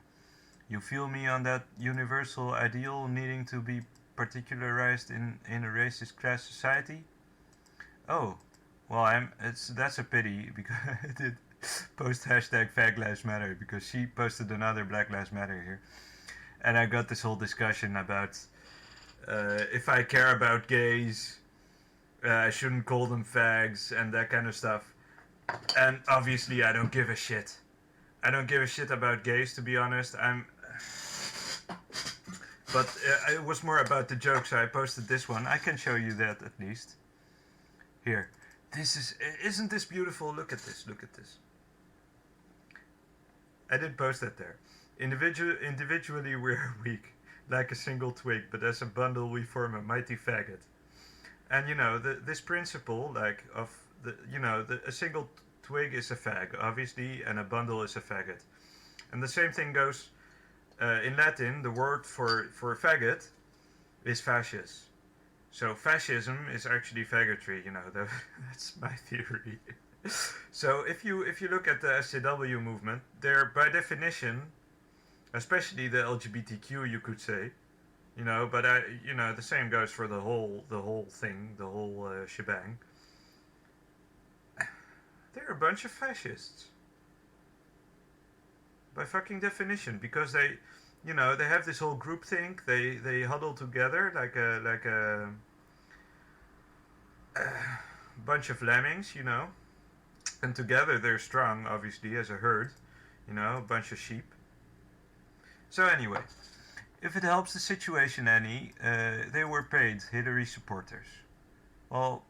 You feel me on that universal ideal needing to be particularized in a racist class society? Oh, well, that's a pity, because I did post hashtag Fag Lives Matter, because she posted another Black Lives Matter here. And I got this whole discussion about if I care about gays, I shouldn't call them fags and that kind of stuff. And obviously I don't give a shit. I don't give a shit about gays, to be honest. But it was more about the joke, so I posted this one. I can show you that at least. Here. Isn't this beautiful? Look at this, look at this. I did post that there. Individually we're weak, like a single twig, but as a bundle we form a mighty faggot. And you know, this principle, like, of a single twig is a fag, obviously, and a bundle is a faggot. And the same thing goes, in Latin, the word for faggot is fascis. So fascism is actually faggotry, you know, that's my theory. So if you look at the SJW movement, they're by definition, especially the LGBTQ, you could say, you know, but the same goes for the whole thing, the whole shebang. They're a bunch of fascists. By fucking definition, because they have this whole groupthink. They huddle together like a bunch of lemmings, you know, and together they're strong, obviously, as a herd, you know, a bunch of sheep. So anyway, if it helps the situation any, they were paid Hillary supporters. Well,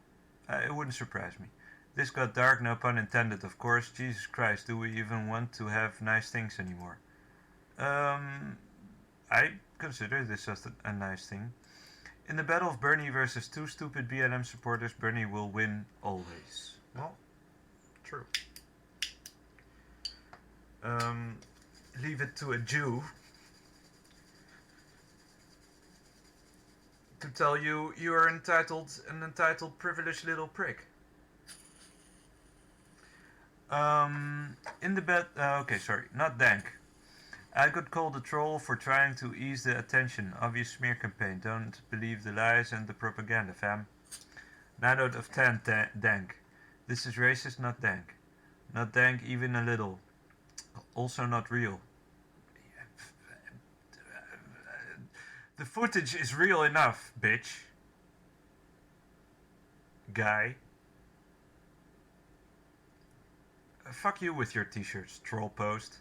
it wouldn't surprise me. This got dark, no pun intended, of course. Jesus Christ, do we even want to have nice things anymore? I consider this as a nice thing. In the battle of Bernie versus two stupid BLM supporters, Bernie will win always. Well, true. Leave it to a Jew to tell you are an entitled privileged little prick. Not Dank. I got called a troll for trying to ease the attention. Obvious smear campaign. Don't believe the lies and the propaganda, fam. 9 out of 10, Dank. This is racist, not Dank. Not Dank even a little. Also not real. The footage is real enough, bitch. Guy. Fuck you with your t-shirts, troll post.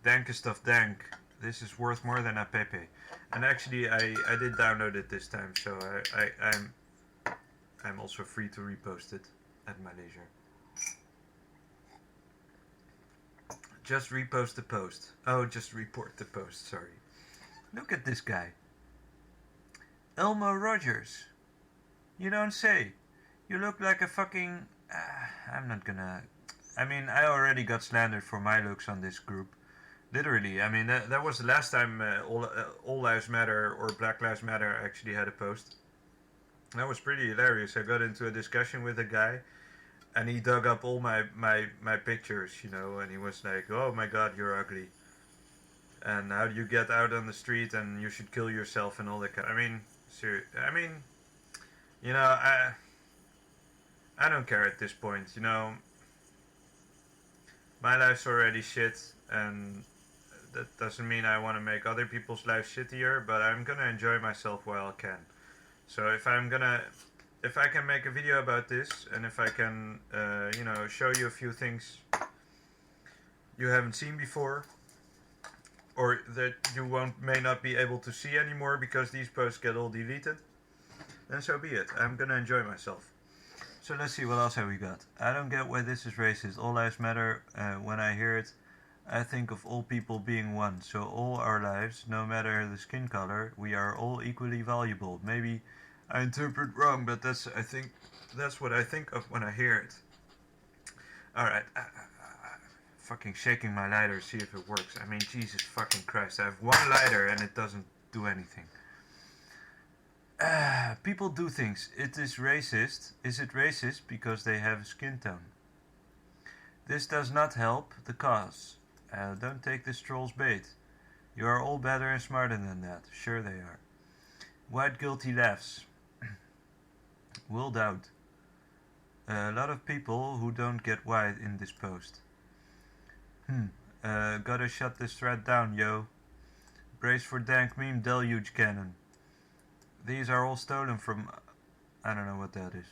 Dank is stuff dank. This is worth more than a pepe. And actually, I did download it this time, so I'm also free to repost it at my leisure. Just repost the post. Oh, just report the post, sorry. Look at this guy. Elmo Rogers. You don't say. You look like a fucking... I'm not gonna... I mean, I already got slandered for my looks on this group. Literally, I mean, that was the last time All Lives Matter or Black Lives Matter actually had a post. That was pretty hilarious. I got into a discussion with a guy, and he dug up all my pictures, you know, and he was like, oh my god, you're ugly. And how do you get out on the street, and you should kill yourself and all that kind. I mean, you know, I don't care at this point, you know. My life's already shit, and that doesn't mean I want to make other people's lives shittier, but I'm gonna enjoy myself while I can. So if I can make a video about this, and if I can, you know, show you a few things you haven't seen before, or that you may not be able to see anymore because these posts get all deleted, then so be it. I'm gonna enjoy myself. So let's see, what else have we got? I don't get why this is racist. All lives matter. When I hear it, I think of all people being one. So all our lives, no matter the skin color, we are all equally valuable. Maybe I interpret wrong, but that's what I think of when I hear it. Alright, fucking shaking my lighter, see if it works. I mean, Jesus fucking Christ, I have one lighter and it doesn't do anything. People do things. It is racist. Is it racist because they have a skin tone? This does not help the cause. Don't take this troll's bait. You are all better and smarter than that. Sure they are. White guilty laughs. Will doubt. A lot of people who don't get white in this post. Gotta shut this thread down, yo. Brace for dank meme deluge cannon. These are all stolen from... I don't know what that is.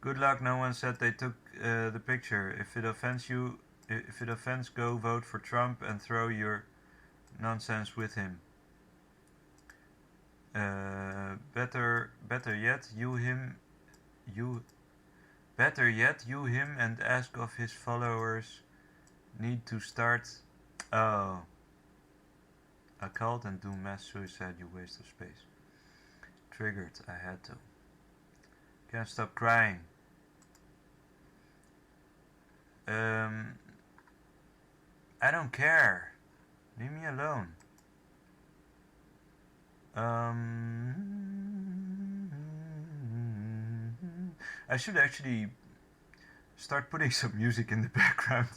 Good luck, no one said they took the picture. If it offends, go vote for Trump and throw your nonsense with him. Better yet, you him and ask of his followers need to start... Oh. A cult and do mass suicide, you waste of space. Triggered, I had to. Can't stop crying. I don't care. Leave me alone. I should actually start putting some music in the background.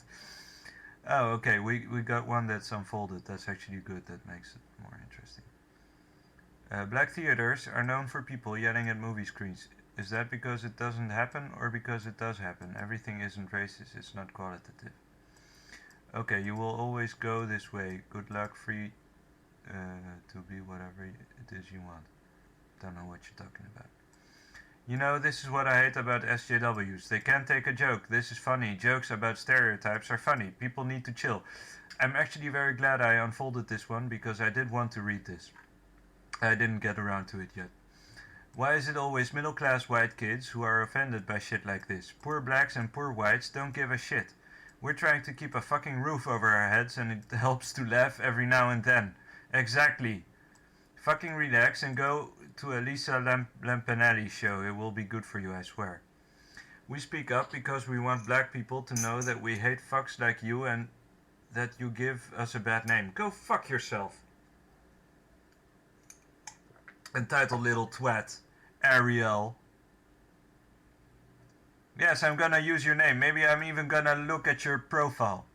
Oh, okay, we got one that's unfolded. That's actually good. That makes it more interesting. Black theaters are known for people yelling at movie screens. Is that because it doesn't happen or because it does happen? Everything isn't racist, it's not qualitative. Okay, you will always go this way. Good luck, free to be whatever it is you want. Don't know what you're talking about. You know, this is what I hate about SJWs. They can't take a joke. This is funny. Jokes about stereotypes are funny. People need to chill. I'm actually very glad I unfolded this one because I did want to read this. I didn't get around to it yet. Why is it always middle-class white kids who are offended by shit like this? Poor blacks and poor whites don't give a shit. We're trying to keep a fucking roof over our heads and it helps to laugh every now and then. Exactly. Fucking relax and go to a Lisa Lampanelli show. It will be good for you, I swear. We speak up because we want black people to know that we hate fucks like you and that you give us a bad name. Go fuck yourself. Entitled little twat. Ariel. Yes, I'm gonna use your name. Maybe I'm even gonna look at your profile.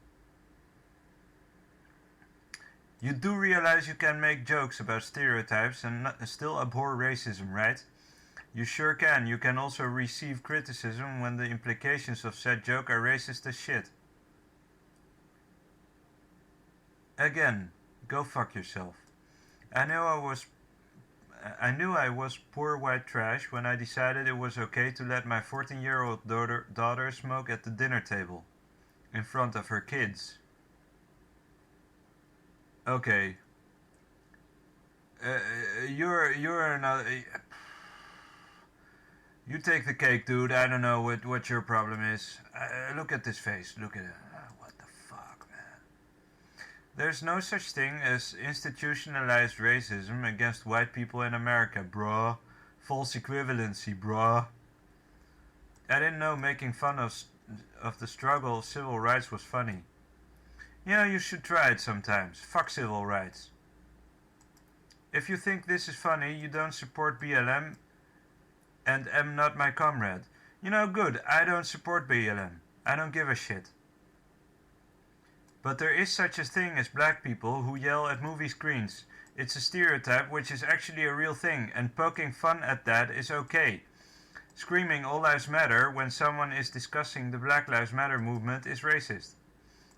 You do realize you can make jokes about stereotypes and still abhor racism, right? You sure can. You can also receive criticism when the implications of said joke are racist as shit. Again, go fuck yourself. I knew I was poor white trash when I decided it was okay to let my 14-year-old daughter smoke at the dinner table in front of her kids. Okay. You're another... You take the cake, dude. I don't know what your problem is. Look at this face. Look at it. What the fuck, There's no such thing as institutionalized racism against white people in America, bruh. False equivalency, bruh. I didn't know making fun of the struggle of civil rights was funny. You know, you should try it sometimes. Fuck civil rights. If you think this is funny, you don't support BLM and am not my comrade. You know, good, I don't support BLM. I don't give a shit. But there is such a thing as black people who yell at movie screens. It's a stereotype which is actually a real thing, and poking fun at that is okay. Screaming All Lives Matter when someone is discussing the Black Lives Matter movement is racist.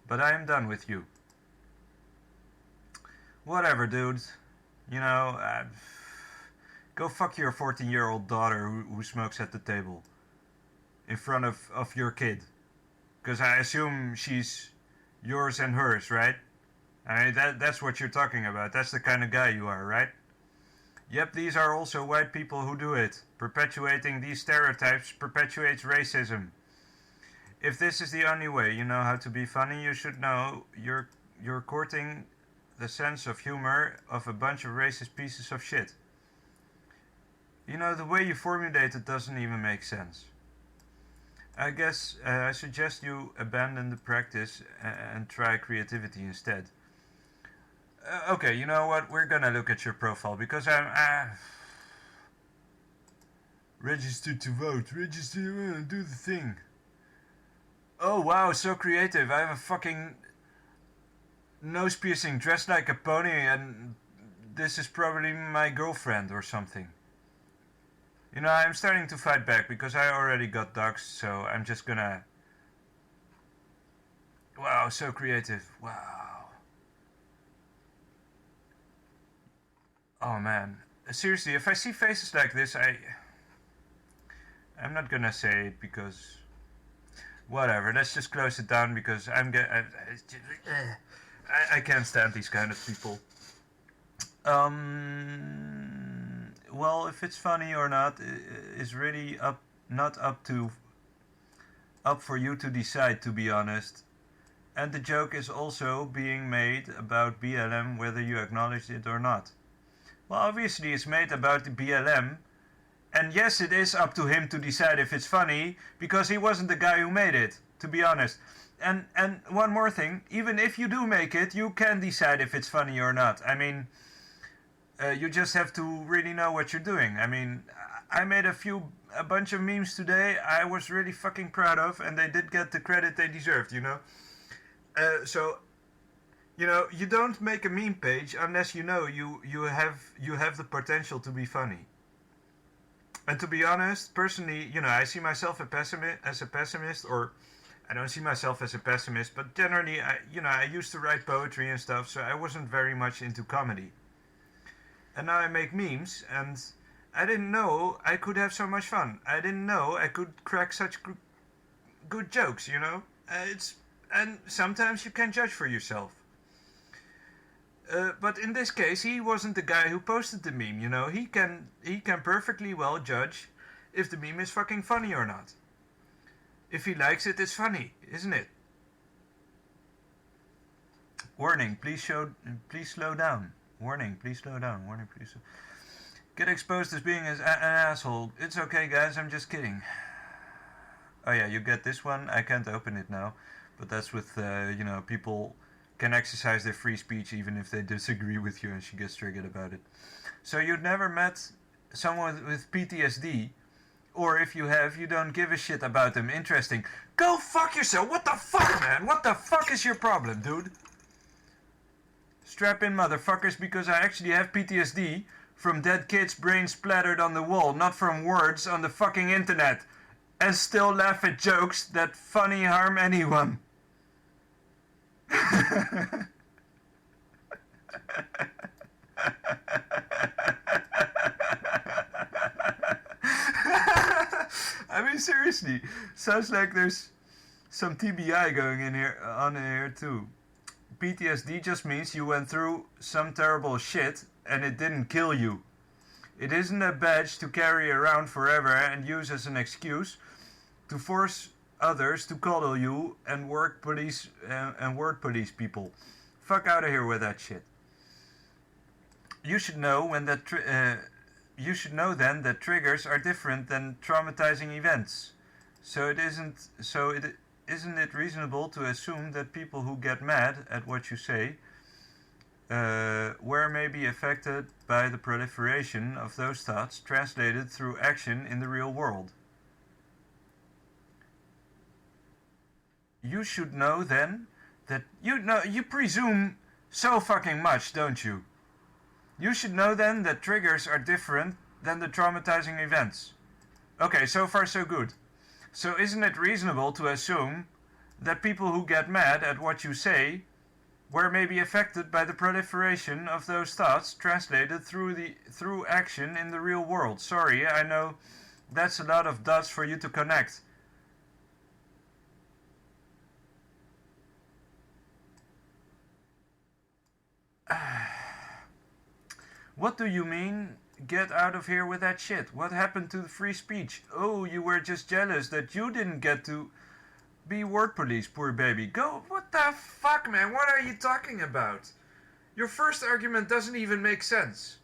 But I am done with you. Whatever, dude. You know, go fuck your 14-year-old daughter who smokes at the table. In front of your kid. Because I assume she's yours and hers, right? I mean, that's what you're talking about. That's the kind of guy you are, right? Yep, these are also white people who do it. Perpetuating these stereotypes perpetuates racism. If this is the only way you know how to be funny, you should know you're courting the sense of humor of a bunch of racist pieces of shit. You know, the way you formulate it doesn't even make sense. I guess I suggest you abandon the practice and try creativity instead. Okay, you know what? We're gonna look at your profile because I'm registered to vote. Register to do the thing. Oh wow, so creative. I have a fucking nose piercing dressed like a pony, and this is probably my girlfriend or something. You know, I'm starting to fight back because I already got doxxed, so I'm just gonna... Wow, so creative. Wow. Oh man. Seriously, if I see faces like this, I'm not gonna say it because... Whatever, let's just close it down because I can't stand these kind of people. Well, if it's funny or not is really not up for you to decide, to be honest. And the joke is also being made about BLM whether you acknowledge it or not. Well, obviously it's made about the BLM, and yes, it is up to him to decide if it's funny, because he wasn't the guy who made it, to be honest. And one more thing, even if you do make it, you can decide if it's funny or not. I mean, you just have to really know what you're doing. I mean, I made a bunch of memes today I was really fucking proud of, and they did get the credit they deserved, you know? So, you know, you don't make a meme page unless you know you have the potential to be funny. And to be honest, personally, you know, I see myself as a pessimist, or I don't see myself as a pessimist, but generally, I used to write poetry and stuff, so I wasn't very much into comedy. And now I make memes, and I didn't know I could have so much fun. I didn't know I could crack such good jokes, you know? And sometimes you can judge for yourself. But in this case, he wasn't the guy who posted the meme, you know? He can perfectly well judge if the meme is fucking funny or not. If he likes it, it's funny, isn't it? Warning, please slow down. Warning, please slow down. Warning, please... Get exposed as being an asshole. It's okay, guys, I'm just kidding. Oh yeah, you get this one. I can't open it now. But that's with, you know, people can exercise their free speech even if they disagree with you, and she gets triggered about it. So you've never met someone with PTSD, or if you have, you don't give a shit about them. Interesting. Go fuck yourself. What the fuck, man? What the fuck is your problem, dude? Strap in, motherfuckers, because I actually have PTSD from dead kids' brains splattered on the wall, not from words on the fucking internet. And still laugh at jokes that funny harm anyone. I mean, seriously, sounds like there's some TBI going on here too. PTSD just means you went through some terrible shit and it didn't kill you. It isn't a badge to carry around forever and use as an excuse to force others to coddle you and word police people. Fuck out of here with that shit. You should know when that you should know then that triggers are different than traumatizing events. Isn't it reasonable to assume that people who get mad at what you say were maybe affected by the proliferation of those thoughts translated through action in the real world? You should know then that you presume so fucking much, don't you? You should know then that triggers are different than the traumatizing events. Okay, so far so good. So isn't it reasonable to assume that people who get mad at what you say were maybe affected by the proliferation of those thoughts translated through action in the real world? Sorry, I know that's a lot of dots for you to connect. What do you mean, get out of here with that shit? What happened to the free speech? Oh, you were just jealous that you didn't get to be word police, poor baby. Go, what the fuck, man? What are you talking about? Your first argument doesn't even make sense.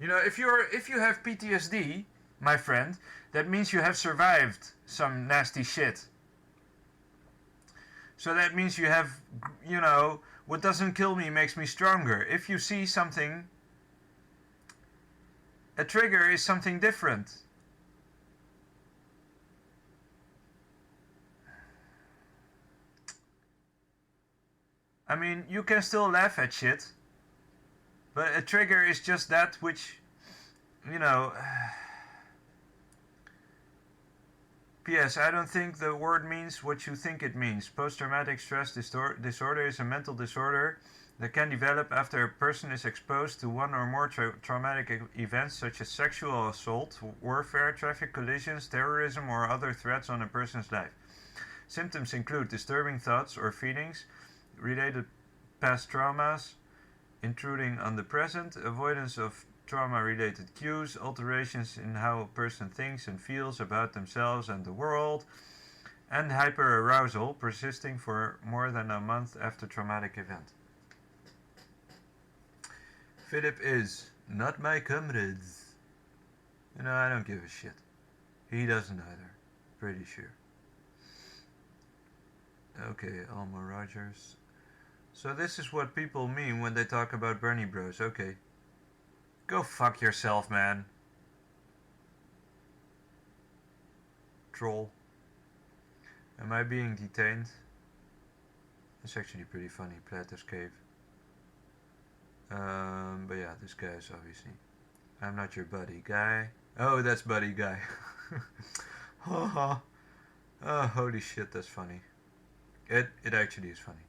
You know, if you have PTSD, my friend, that means you have survived some nasty shit. So that means you have, you know, what doesn't kill me makes me stronger. If you see something, a trigger is something different. I mean, you can still laugh at shit, but a trigger is just that which, you know... P.S. I don't think the word means what you think it means. Post-traumatic stress disorder is a mental disorder that can develop after a person is exposed to one or more traumatic events such as sexual assault, warfare, traffic collisions, terrorism, or other threats on a person's life. Symptoms include disturbing thoughts or feelings, related past traumas, intruding on the present, avoidance of trauma-related cues, alterations in how a person thinks and feels about themselves and the world, and hyperarousal persisting for more than a month after traumatic event. Philip is not my comrades. You know, I don't give a shit. He doesn't either. Pretty sure. Okay, Alma Rogers. So this is what people mean when they talk about Bernie Bros. Okay. Go fuck yourself, man. Troll. Am I being detained? It's actually pretty funny, Plato's Cave. But yeah, this guy is obviously... I'm not your buddy guy. Oh, that's buddy guy. Oh, holy shit, that's funny. It actually is funny.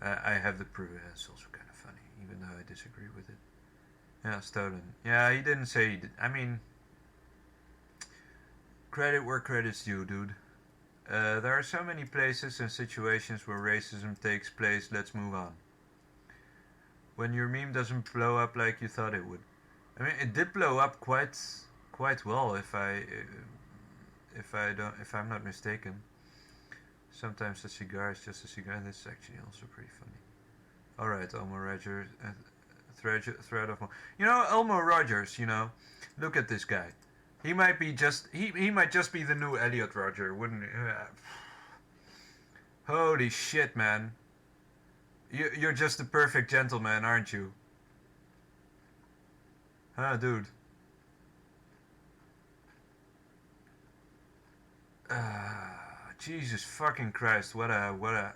I have the proof. It's also kind of funny, even though I disagree with it. Yeah, stolen. Yeah, he didn't say he did. I mean, credit where credit's due, dude. There are so many places and situations where racism takes place. Let's move on. When your meme doesn't blow up like you thought it would. I mean, it did blow up quite well, if I'm not mistaken. Sometimes a cigar is just a cigar, and this is actually also pretty funny. All right, Elmo Rogers. Thread of, you know, Elmo Rogers. You know, look at this guy. He might be just he might just be the new Elliot Roger, wouldn't he? Holy shit, man! You're just the perfect gentleman, aren't you? Huh, dude? Jesus fucking Christ! What a.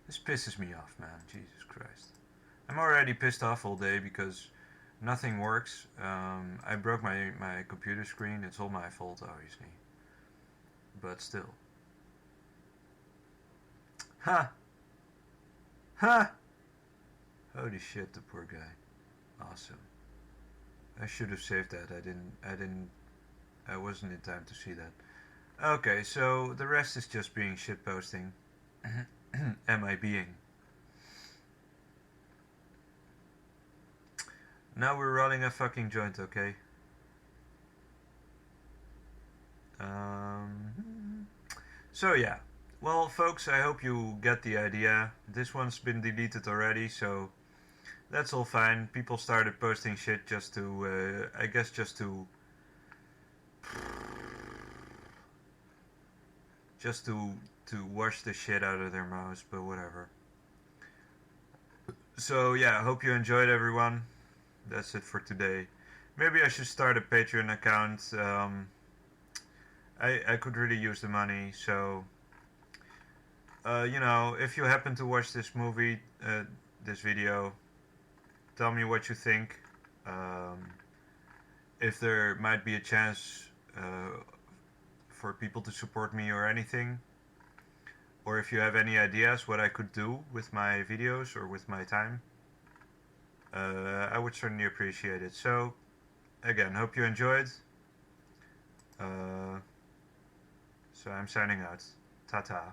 This pisses me off, man. Jesus Christ. I'm already pissed off all day because nothing works. I broke my computer screen. It's all my fault, obviously. But still. Ha! Ha! Holy shit, the poor guy. Awesome. I should have saved that. I wasn't in time to see that. Okay, so the rest is just being shitposting. Am I being? Now we're rolling a fucking joint, okay? So yeah, well, folks, I hope you get the idea. This one's been deleted already, so that's all fine. People started posting shit just to, I guess, just to wash the shit out of their mouths, but whatever. So yeah, I hope you enjoyed, everyone. That's it for today. Maybe I should start a Patreon account. I could really use the money, so if you happen to watch this movie, this video, tell me what you think. Um, if there might be a chance for people to support me or anything, or if you have any ideas what I could do with my videos or with my time, I would certainly appreciate it. So, again, hope you enjoyed. Uh, so I'm signing out. Ta ta.